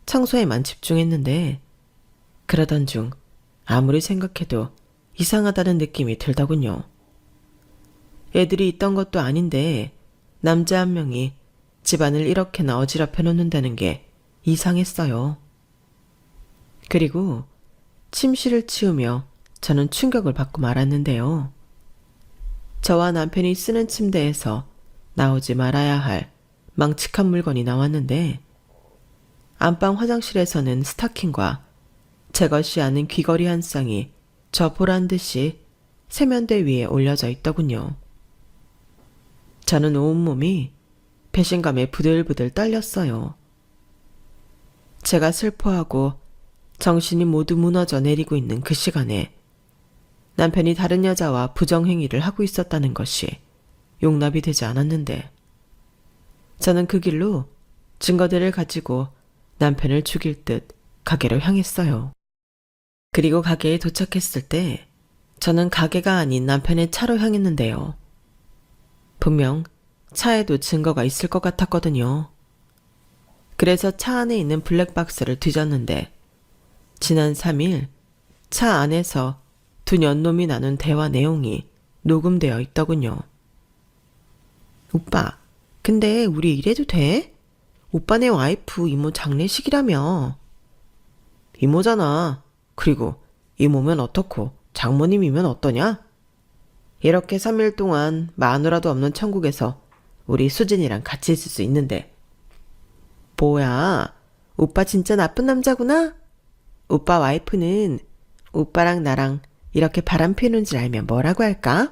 청소에만 집중했는데, 그러던 중 아무리 생각해도 이상하다는 느낌이 들더군요. 애들이 있던 것도 아닌데 남자 한 명이 집안을 이렇게나 어지럽혀 놓는다는 게 이상했어요. 그리고 침실을 치우며 저는 충격을 받고 말았는데요. 저와 남편이 쓰는 침대에서 나오지 말아야 할 망측한 물건이 나왔는데, 안방 화장실에서는 스타킹과 제 것이 아닌 귀걸이 한 쌍이 저 보란 듯이 세면대 위에 올려져 있더군요. 저는 온몸이 배신감에 부들부들 떨렸어요. 제가 슬퍼하고 정신이 모두 무너져 내리고 있는 그 시간에 남편이 다른 여자와 부정행위를 하고 있었다는 것이 용납이 되지 않았는데, 저는 그 길로 증거들을 가지고 남편을 죽일 듯 가게로 향했어요. 그리고 가게에 도착했을 때 저는 가게가 아닌 남편의 차로 향했는데요. 분명 차에도 증거가 있을 것 같았거든요. 그래서 차 안에 있는 블랙박스를 뒤졌는데 지난 3일 차 안에서 두 년놈이 나눈 대화 내용이 녹음되어 있더군요. 오빠, 근데 우리 이래도 돼? 오빠네 와이프 이모 장례식이라며. 이모잖아. 그리고 이모면 어떻고 장모님이면 어떠냐? 이렇게 3일 동안 마누라도 없는 천국에서 우리 수진이랑 같이 있을 수 있는데. 뭐야, 오빠 진짜 나쁜 남자구나? 오빠 와이프는 오빠랑 나랑 이렇게 바람 피우는 줄 알면 뭐라고 할까?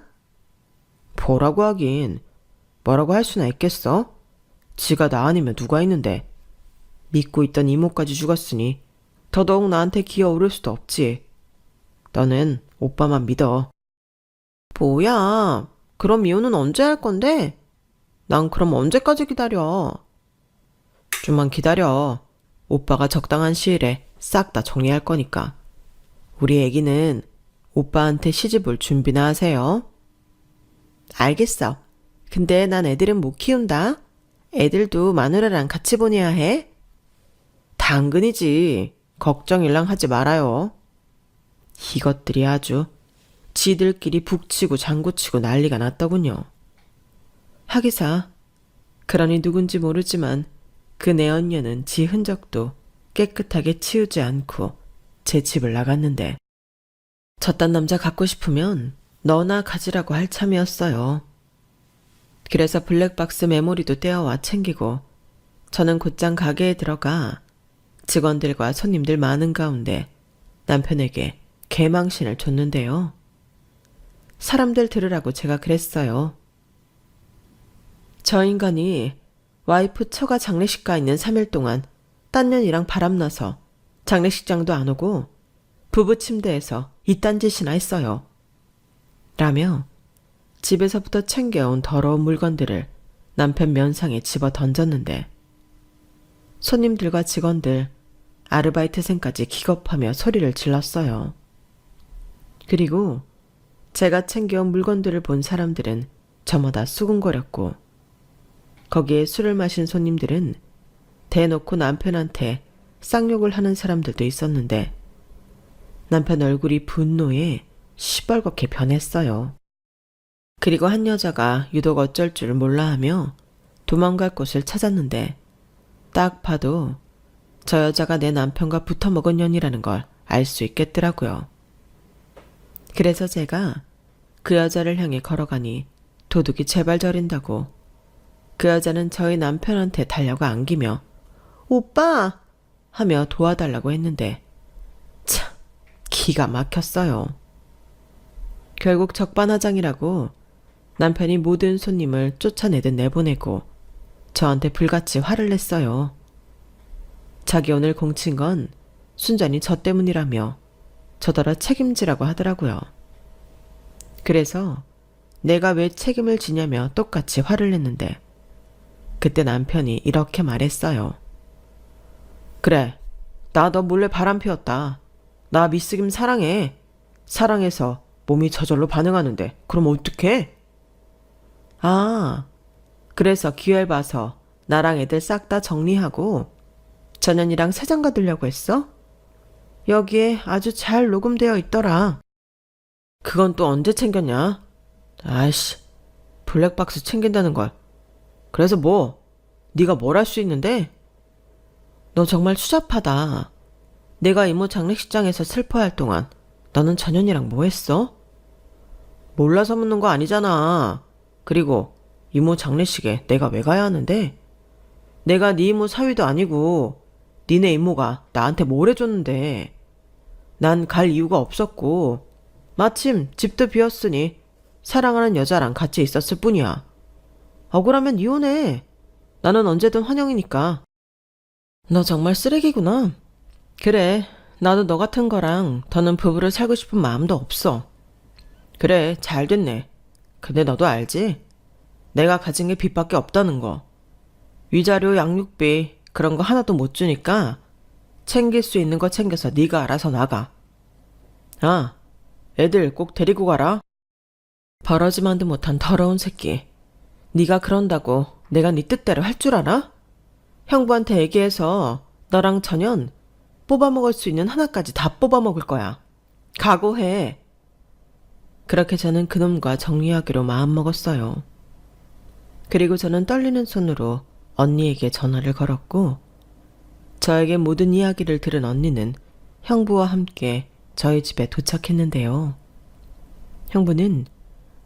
뭐라고 하긴 뭐라고 할 수나 있겠어? 지가 나 아니면 누가 있는데. 믿고 있던 이모까지 죽었으니 더더욱 나한테 기어오를 수도 없지. 너는 오빠만 믿어. 뭐야, 그럼 이혼은 언제 할 건데? 난 그럼 언제까지 기다려? 좀만 기다려. 오빠가 적당한 시일에 싹 다 정리할 거니까. 우리 애기는 오빠한테 시집 올 준비나 하세요. 알겠어. 근데 난 애들은 못 키운다. 애들도 마누라랑 같이 보내야 해. 당근이지. 걱정일랑 하지 말아요. 이것들이 아주 지들끼리 북치고 장구치고 난리가 났더군요. 하기사, 그러니 누군지 모르지만 그 내언녀는 지 흔적도 깨끗하게 치우지 않고 제 집을 나갔는데 저딴 남자 갖고 싶으면 너나 가지라고 할 참이었어요. 그래서 블랙박스 메모리도 떼어와 챙기고 저는 곧장 가게에 들어가 직원들과 손님들 많은 가운데 남편에게 개망신을 줬는데요. 사람들 들으라고 제가 그랬어요. 저 인간이 와이프 처가 장례식 가 있는 3일 동안 딴 년이랑 바람나서 장례식장도 안 오고 부부 침대에서 이딴 짓이나 했어요. 라며 집에서부터 챙겨온 더러운 물건들을 남편 면상에 집어 던졌는데 손님들과 직원들, 아르바이트생까지 기겁하며 소리를 질렀어요. 그리고 제가 챙겨온 물건들을 본 사람들은 저마다 수군거렸고 거기에 술을 마신 손님들은 대놓고 남편한테 쌍욕을 하는 사람들도 있었는데 남편 얼굴이 분노에 시뻘겋게 변했어요. 그리고 한 여자가 유독 어쩔 줄 몰라하며 도망갈 곳을 찾았는데 딱 봐도 저 여자가 내 남편과 붙어먹은 년이라는 걸 알 수 있겠더라고요. 그래서 제가 그 여자를 향해 걸어가니 도둑이 제발 저린다고 그 여자는 저희 남편한테 달려가 안기며 오빠! 하며 도와달라고 했는데 참 기가 막혔어요. 결국 적반하장이라고 남편이 모든 손님을 쫓아내듯 내보내고 저한테 불같이 화를 냈어요. 자기 오늘 공친 건 순전히 저 때문이라며 저더러 책임지라고 하더라고요. 그래서 내가 왜 책임을 지냐며 똑같이 화를 냈는데 그때 남편이 이렇게 말했어요. 그래, 나 너 몰래 바람 피웠다. 나 미스김 사랑해. 사랑해서 몸이 저절로 반응하는데 그럼 어떡해? 아, 그래서 기회 봐서 나랑 애들 싹 다 정리하고 전현이랑 새장가 들려고 했어? 여기에 아주 잘 녹음되어 있더라. 그건 또 언제 챙겼냐? 아이씨, 블랙박스 챙긴다는 걸. 그래서 뭐? 네가 뭘 할 수 있는데? 너 정말 추잡하다. 내가 이모 장례식장에서 슬퍼할 동안 너는 전현이랑 뭐 했어? 몰라서 묻는 거 아니잖아. 그리고 이모 장례식에 내가 왜 가야 하는데? 내가 네 이모 사위도 아니고 니네 이모가 나한테 뭘 해줬는데. 난 갈 이유가 없었고 마침 집도 비었으니 사랑하는 여자랑 같이 있었을 뿐이야. 억울하면 이혼해. 나는 언제든 환영이니까. 너 정말 쓰레기구나. 그래, 나도 너 같은 거랑 더는 부부를 살고 싶은 마음도 없어. 그래, 잘 됐네. 근데 너도 알지? 내가 가진 게 빚밖에 없다는 거. 위자료, 양육비 그런 거 하나도 못 주니까 챙길 수 있는 거 챙겨서 네가 알아서 나가. 아, 애들 꼭 데리고 가라. 버러지만도 못한 더러운 새끼. 네가 그런다고 내가 네 뜻대로 할 줄 알아? 형부한테 얘기해서 너랑 천연 뽑아먹을 수 있는 하나까지 다 뽑아먹을 거야. 각오해. 그렇게 저는 그놈과 정리하기로 마음먹었어요. 그리고 저는 떨리는 손으로 언니에게 전화를 걸었고, 저에게 모든 이야기를 들은 언니는 형부와 함께 저희 집에 도착했는데요. 형부는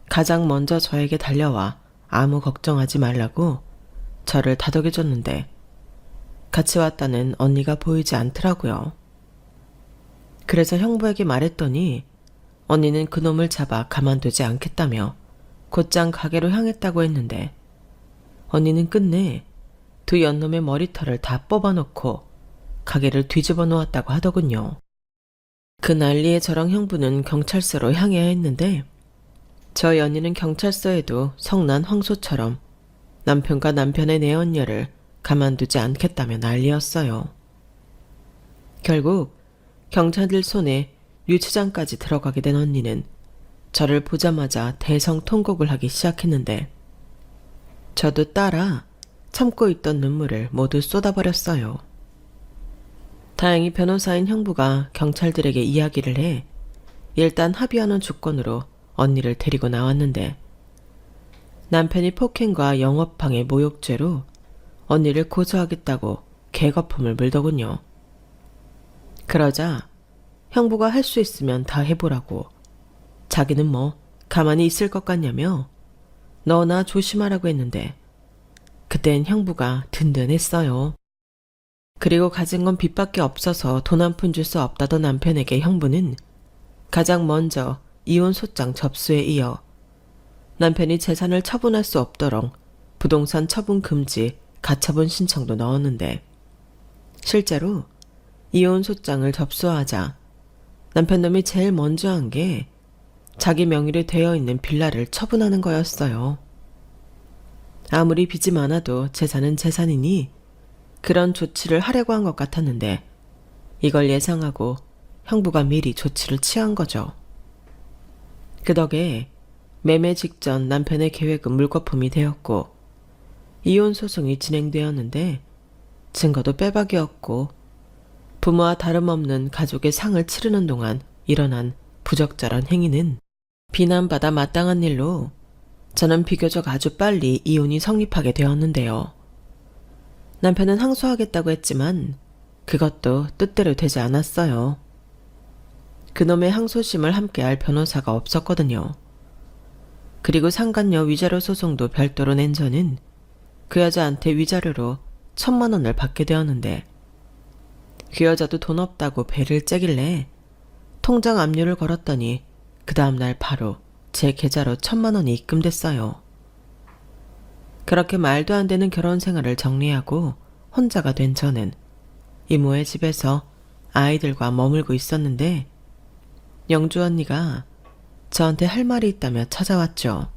가장 먼저 저에게 달려와 아무 걱정하지 말라고 저를 다독여줬는데, 같이 왔다는 언니가 보이지 않더라고요. 그래서 형부에게 말했더니 언니는 그놈을 잡아 가만두지 않겠다며 곧장 가게로 향했다고 했는데, 언니는 끝내 두 연놈의 머리털을 다 뽑아놓고 가게를 뒤집어 놓았다고 하더군요. 그 난리에 저랑 형부는 경찰서로 향해야 했는데, 저희 언니는 경찰서에도 성난 황소처럼 남편과 남편의 내언녀를 가만두지 않겠다며 난리였어요. 결국 경찰들 손에 유치장까지 들어가게 된 언니는 저를 보자마자 대성통곡을 하기 시작했는데, 저도 따라 참고 있던 눈물을 모두 쏟아버렸어요. 다행히 변호사인 형부가 경찰들에게 이야기를 해 일단 합의하는 조건으로 언니를 데리고 나왔는데, 남편이 폭행과 영업방해 모욕죄로 언니를 고소하겠다고 개거품을 물더군요. 그러자 형부가 할 수 있으면 다 해보라고, 자기는 뭐 가만히 있을 것 같냐며 너나 조심하라고 했는데, 그땐 형부가 든든했어요. 그리고 가진 건 빚밖에 없어서 돈 한 푼 줄 수 없다던 남편에게 형부는 가장 먼저 이혼 소장 접수에 이어 남편이 재산을 처분할 수 없도록 부동산 처분 금지 가처분 신청도 넣었는데, 실제로 이혼 소장을 접수하자 남편 놈이 제일 먼저 한 게 자기 명의로 되어 있는 빌라를 처분하는 거였어요. 아무리 빚이 많아도 재산은 재산이니 그런 조치를 하려고 한 것 같았는데, 이걸 예상하고 형부가 미리 조치를 취한 거죠. 그 덕에 매매 직전 남편의 계획은 물거품이 되었고, 이혼 소송이 진행되었는데 증거도 빼박이었고, 부모와 다름없는 가족의 상을 치르는 동안 일어난 부적절한 행위는 비난받아 마땅한 일로 저는 비교적 아주 빨리 이혼이 성립하게 되었는데요. 남편은 항소하겠다고 했지만 그것도 뜻대로 되지 않았어요. 그놈의 항소심을 함께할 변호사가 없었거든요. 그리고 상간녀 위자료 소송도 별도로 낸 저는 그 여자한테 위자료로 1,000만 원을 받게 되었는데, 그 여자도 돈 없다고 배를 째길래 통장 압류를 걸었더니 그 다음날 바로 제 계좌로 1,000만 원이 입금됐어요. 그렇게 말도 안 되는 결혼 생활을 정리하고 혼자가 된 저는 이모의 집에서 아이들과 머물고 있었는데, 영주 언니가 저한테 할 말이 있다며 찾아왔죠.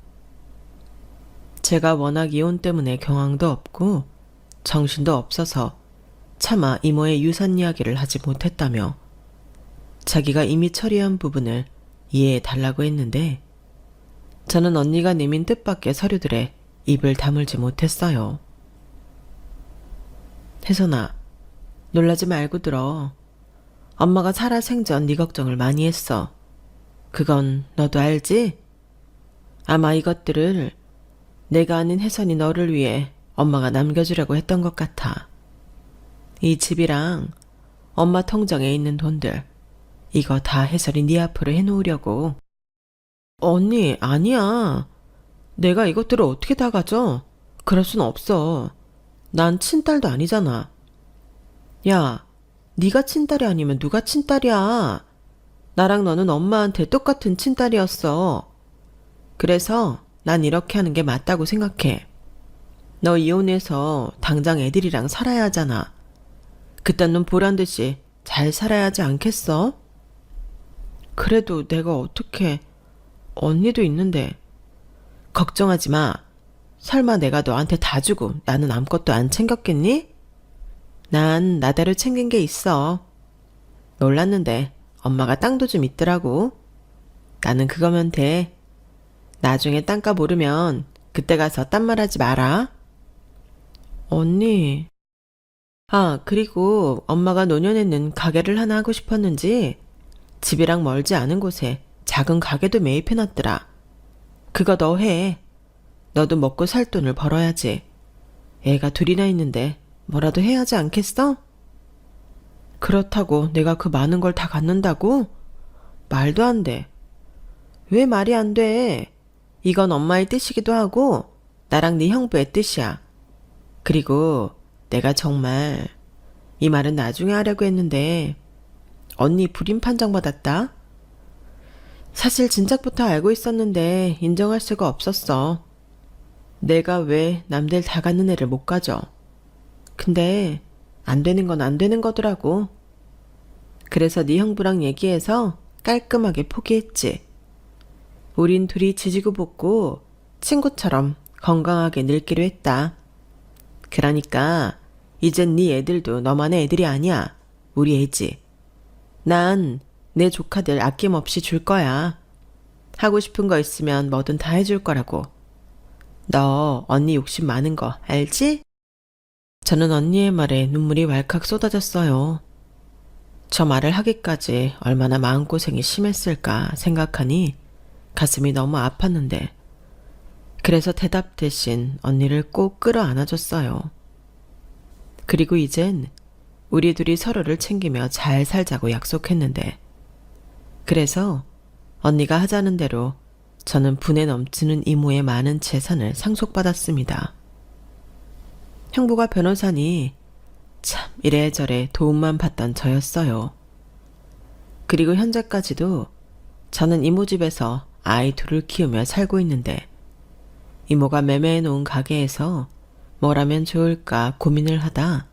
제가 워낙 이혼 때문에 경황도 없고 정신도 없어서 차마 이모의 유산 이야기를 하지 못했다며 자기가 이미 처리한 부분을 이해해 달라고 했는데, 저는 언니가 내민 뜻밖의 서류들에 입을 다물지 못했어요. 혜선아, 놀라지 말고 들어. 엄마가 살아생전 네 걱정을 많이 했어. 그건 너도 알지? 아마 이것들을 내가 아는 혜선이 너를 위해 엄마가 남겨주려고 했던 것 같아. 이 집이랑 엄마 통장에 있는 돈들, 이거 다 혜선이 네 앞으로 해놓으려고. 언니, 아니야. 내가 이것들을 어떻게 다 가져? 그럴 순 없어. 난 친딸도 아니잖아. 야, 네가 친딸이 아니면 누가 친딸이야? 나랑 너는 엄마한테 똑같은 친딸이었어. 그래서 난 이렇게 하는 게 맞다고 생각해. 너 이혼해서 당장 애들이랑 살아야 하잖아. 그딴 놈 보란 듯이 잘 살아야 하지 않겠어? 그래도 내가 어떻게, 언니도 있는데. 걱정하지 마. 설마 내가 너한테 다 주고 나는 아무것도 안 챙겼겠니? 난 나대로 챙긴 게 있어. 놀랐는데 엄마가 땅도 좀 있더라고. 나는 그거면 돼. 나중에 땅값 오르면 그때 가서 딴 말 하지 마라. 언니, 아, 그리고 엄마가 노년에는 가게를 하나 하고 싶었는지 집이랑 멀지 않은 곳에 작은 가게도 매입해놨더라. 그거 너 해. 너도 먹고 살 돈을 벌어야지. 애가 둘이나 있는데 뭐라도 해야 하지 않겠어? 그렇다고 내가 그 많은 걸 다 갖는다고? 말도 안 돼. 왜 말이 안 돼? 이건 엄마의 뜻이기도 하고 나랑 네 형부의 뜻이야. 그리고 내가 정말 이 말은 나중에 하려고 했는데 언니 불임 판정 받았다? 사실 진작부터 알고 있었는데 인정할 수가 없었어. 내가 왜 남들 다 갖는 애를 못 가져. 근데 안 되는 건 안 되는 거더라고. 그래서 네 형부랑 얘기해서 깔끔하게 포기했지. 우린 둘이 지지고 볶고 친구처럼 건강하게 늙기로 했다. 그러니까 이젠 네 애들도 너만의 애들이 아니야. 우리 애지. 난 내 조카들 아낌없이 줄 거야. 하고 싶은 거 있으면 뭐든 다 해줄 거라고. 너 언니 욕심 많은 거 알지? 저는 언니의 말에 눈물이 왈칵 쏟아졌어요. 저 말을 하기까지 얼마나 마음고생이 심했을까 생각하니 가슴이 너무 아팠는데 그래서 대답 대신 언니를 꼭 끌어안아줬어요. 그리고 이젠 우리 둘이 서로를 챙기며 잘 살자고 약속했는데 그래서 언니가 하자는 대로 저는 분에 넘치는 이모의 많은 재산을 상속받았습니다. 형부가 변호사니 참 이래저래 도움만 받던 저였어요. 그리고 현재까지도 저는 이모 집에서 아이 둘을 키우며 살고 있는데 이모가 매매해 놓은 가게에서 뭘 하면 좋을까 고민을 하다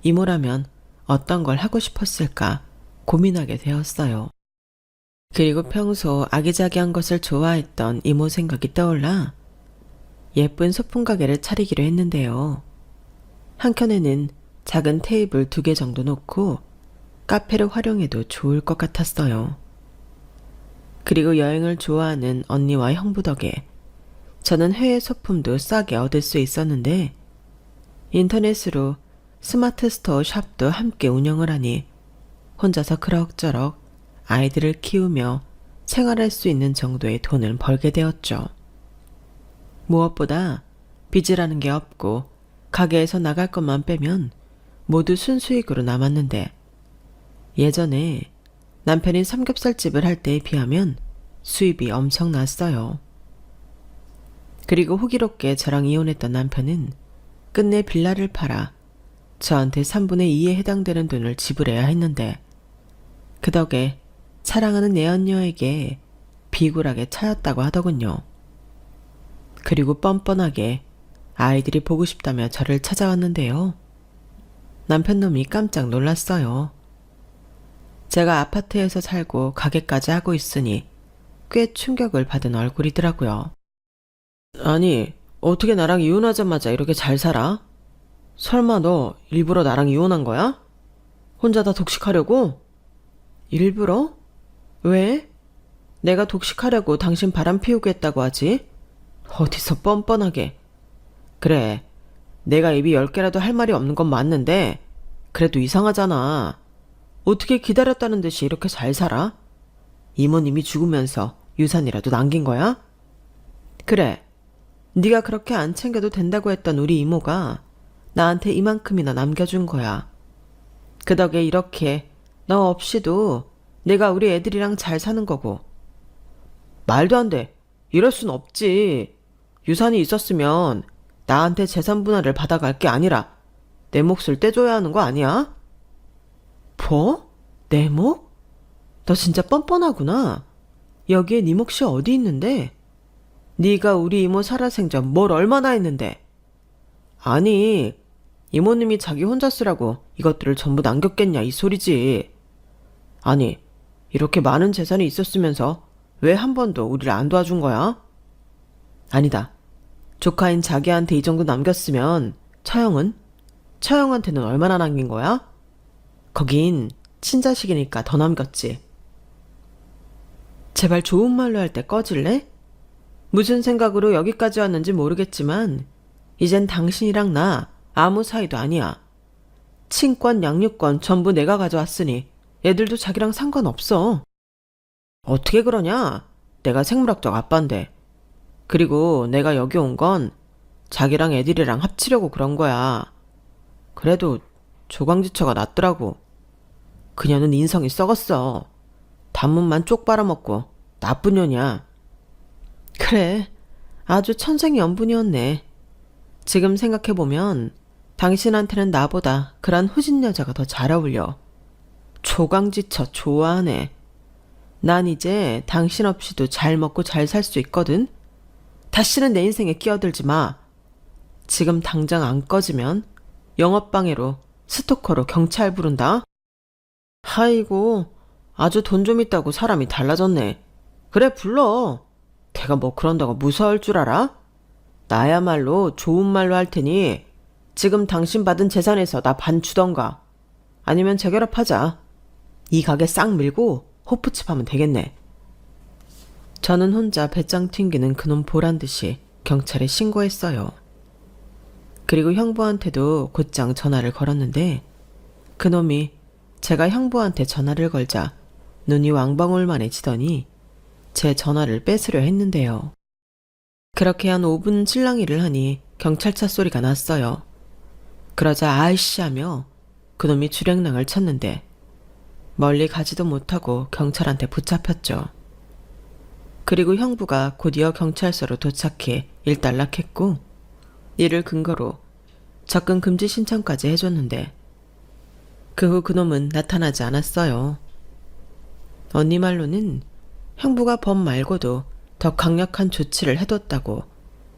이모라면 어떤 걸 하고 싶었을까 고민하게 되었어요. 그리고 평소 아기자기한 것을 좋아했던 이모 생각이 떠올라 예쁜 소품 가게를 차리기로 했는데요. 한켠에는 작은 테이블 2개 정도 놓고 카페로 활용해도 좋을 것 같았어요. 그리고 여행을 좋아하는 언니와 형부 덕에 저는 해외 소품도 싸게 얻을 수 있었는데 인터넷으로 스마트 스토어 샵도 함께 운영을 하니 혼자서 그럭저럭 아이들을 키우며 생활할 수 있는 정도의 돈을 벌게 되었죠. 무엇보다 빚이라는 게 없고 가게에서 나갈 것만 빼면 모두 순수익으로 남았는데 예전에 남편이 삼겹살집을 할 때에 비하면 수입이 엄청났어요. 그리고 호기롭게 저랑 이혼했던 남편은 끝내 빌라를 팔아 저한테 3분의 2에 해당되는 돈을 지불해야 했는데 그 덕에 사랑하는 내언녀에게 비굴하게 차였다고 하더군요. 그리고 뻔뻔하게 아이들이 보고 싶다며 저를 찾아왔는데요. 남편 놈이 깜짝 놀랐어요. 제가 아파트에서 살고 가게까지 하고 있으니 꽤 충격을 받은 얼굴이더라고요. 아니, 어떻게 나랑 이혼하자마자 이렇게 잘 살아? 설마 너 일부러 나랑 이혼한 거야? 혼자 다 독식하려고? 일부러? 왜? 내가 독식하려고 당신 바람 피우게 했다고 하지? 어디서 뻔뻔하게. 그래, 내가 입이 10개라도 할 말이 없는 건 맞는데 그래도 이상하잖아. 어떻게 기다렸다는 듯이 이렇게 잘 살아? 이모님이 죽으면서 유산이라도 남긴 거야? 그래, 네가 그렇게 안 챙겨도 된다고 했던 우리 이모가 나한테 이만큼이나 남겨준 거야. 그 덕에 이렇게 너 없이도 내가 우리 애들이랑 잘 사는 거고. 말도 안 돼. 이럴 순 없지. 유산이 있었으면 나한테 재산 분할을 받아갈 게 아니라 내 몫을 떼줘야 하는 거 아니야? 뭐? 내 몫? 너 진짜 뻔뻔하구나. 여기에 네 몫이 어디 있는데? 네가 우리 이모 살아생전 뭘 얼마나 했는데? 아니, 이모님이 자기 혼자 쓰라고 이것들을 전부 남겼겠냐 이 소리지. 아니, 이렇게 많은 재산이 있었으면서 왜 한 번도 우리를 안 도와준 거야? 아니다. 조카인 자기한테 이 정도 남겼으면 처형은? 처형한테는 얼마나 남긴 거야? 거긴 친자식이니까 더 남겼지. 제발 좋은 말로 할 때 꺼질래? 무슨 생각으로 여기까지 왔는지 모르겠지만 이젠 당신이랑 나 아무 사이도 아니야. 친권, 양육권 전부 내가 가져왔으니 애들도 자기랑 상관없어. 어떻게 그러냐? 내가 생물학적 아빠인데. 그리고 내가 여기 온 건 자기랑 애들이랑 합치려고 그런 거야. 그래도 조강지처가 낫더라고. 그녀는 인성이 썩었어. 단문만 쪽 빨아먹고 나쁜 년이야. 그래, 아주 천생연분이었네. 지금 생각해보면 당신한테는 나보다 그런 후진 여자가 더 잘 어울려. 조강지처 좋아하네. 난 이제 당신 없이도 잘 먹고 잘 살 수 있거든. 다시는 내 인생에 끼어들지 마. 지금 당장 안 꺼지면 영업방해로 스토커로 경찰 부른다. 아이고, 아주 돈 좀 있다고 사람이 달라졌네. 그래, 불러. 걔가 뭐 그런다고 무서워할 줄 알아? 나야말로 좋은 말로 할 테니 지금 당신 받은 재산에서 나 반 주던가. 아니면 재결합하자. 이 가게 싹 밀고 호프집 하면 되겠네. 저는 혼자 배짱 튕기는 그놈 보란 듯이 경찰에 신고했어요. 그리고 형부한테도 곧장 전화를 걸었는데 그놈이 제가 형부한테 전화를 걸자 눈이 왕방울만해지더니 제 전화를 뺏으려 했는데요. 그렇게 한 5분 칠랑이를 하니 경찰차 소리가 났어요. 그러자 아이씨 하며 그놈이 주랭랑을 쳤는데 멀리 가지도 못하고 경찰한테 붙잡혔죠. 그리고 형부가 곧이어 경찰서로 도착해 일단락했고 이를 근거로 접근 금지 신청까지 해줬는데 그 후 그놈은 나타나지 않았어요. 언니 말로는 형부가 법 말고도 더 강력한 조치를 해뒀다고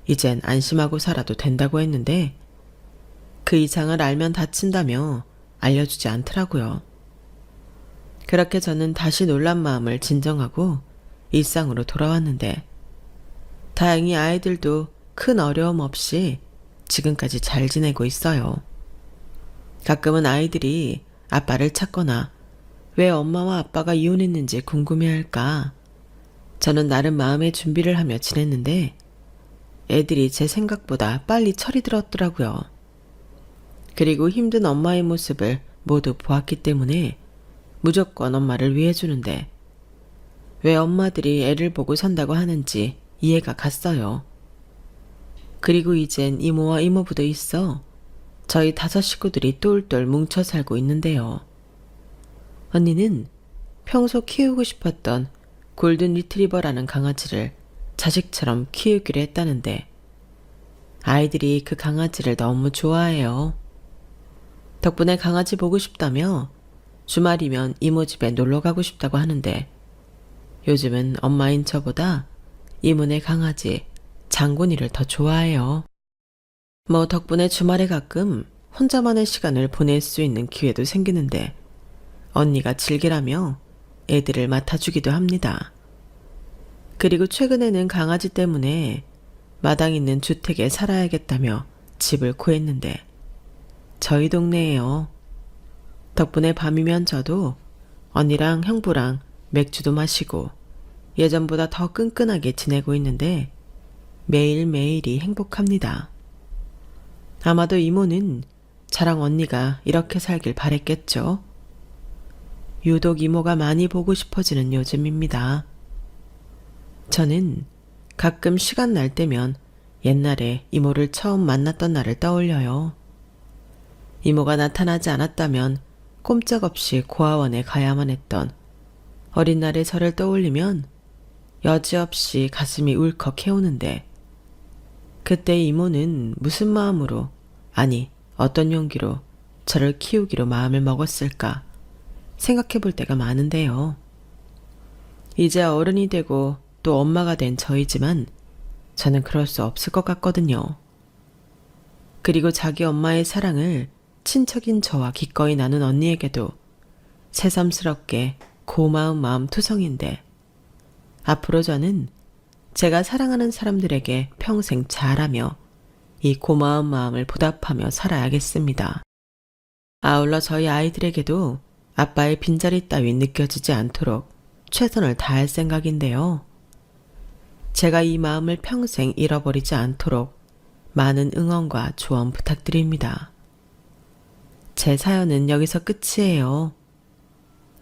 이젠 안심하고 살아도 된다고 했는데 그 이상을 알면 다친다며 알려주지 않더라고요. 그렇게 저는 다시 놀란 마음을 진정하고 일상으로 돌아왔는데 다행히 아이들도 큰 어려움 없이 지금까지 잘 지내고 있어요. 가끔은 아이들이 아빠를 찾거나 왜 엄마와 아빠가 이혼했는지 궁금해할까 저는 나름 마음의 준비를 하며 지냈는데 애들이 제 생각보다 빨리 철이 들었더라고요. 그리고 힘든 엄마의 모습을 모두 보았기 때문에 무조건 엄마를 위해주는데 왜 엄마들이 애를 보고 산다고 하는지 이해가 갔어요. 그리고 이젠 이모와 이모부도 있어 저희 5 식구들이 똘똘 뭉쳐 살고 있는데요. 언니는 평소 키우고 싶었던 골든 리트리버라는 강아지를 자식처럼 키우기로 했다는데 아이들이 그 강아지를 너무 좋아해요. 덕분에 강아지 보고 싶다며 주말이면 이모 집에 놀러 가고 싶다고 하는데 요즘은 엄마인 저보다 이모네 강아지 장군이를 더 좋아해요. 뭐 덕분에 주말에 가끔 혼자만의 시간을 보낼 수 있는 기회도 생기는데 언니가 즐기라며 애들을 맡아주기도 합니다. 그리고 최근에는 강아지 때문에 마당 있는 주택에 살아야겠다며 집을 구했는데 저희 동네에요. 덕분에 밤이면 저도 언니랑 형부랑 맥주도 마시고 예전보다 더 끈끈하게 지내고 있는데 매일매일이 행복합니다. 아마도 이모는 저랑 언니가 이렇게 살길 바랬겠죠. 유독 이모가 많이 보고 싶어지는 요즘입니다. 저는 가끔 시간 날 때면 옛날에 이모를 처음 만났던 날을 떠올려요. 이모가 나타나지 않았다면 꼼짝없이 고아원에 가야만 했던 어린 날의 저를 떠올리면 여지없이 가슴이 울컥 해오는데 그때 이모는 무슨 마음으로 아니 어떤 용기로 저를 키우기로 마음을 먹었을까 생각해 볼 때가 많은데요. 이제 어른이 되고 또 엄마가 된 저이지만 저는 그럴 수 없을 것 같거든요. 그리고 자기 엄마의 사랑을 친척인 저와 기꺼이 나눈 언니에게도 새삼스럽게 고마운 마음 투성인데 앞으로 저는 제가 사랑하는 사람들에게 평생 잘하며 이 고마운 마음을 보답하며 살아야겠습니다. 아울러 저희 아이들에게도 아빠의 빈자리 따윈 느껴지지 않도록 최선을 다할 생각인데요. 제가 이 마음을 평생 잃어버리지 않도록 많은 응원과 조언 부탁드립니다. 제 사연은 여기서 끝이에요.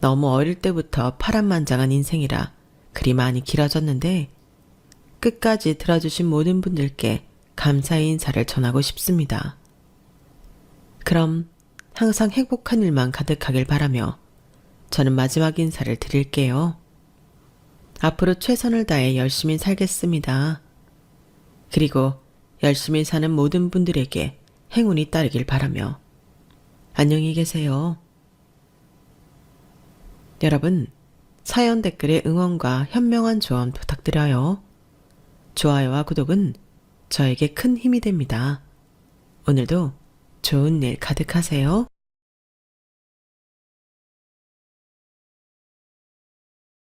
너무 어릴 때부터 파란만장한 인생이라 그리 많이 길어졌는데 끝까지 들어주신 모든 분들께 감사의 인사를 전하고 싶습니다. 그럼 항상 행복한 일만 가득하길 바라며 저는 마지막 인사를 드릴게요. 앞으로 최선을 다해 열심히 살겠습니다. 그리고 열심히 사는 모든 분들에게 행운이 따르길 바라며 안녕히 계세요. 여러분, 사연 댓글에 응원과 현명한 조언 부탁드려요. 좋아요와 구독은 저에게 큰 힘이 됩니다. 오늘도 좋은 일 가득하세요.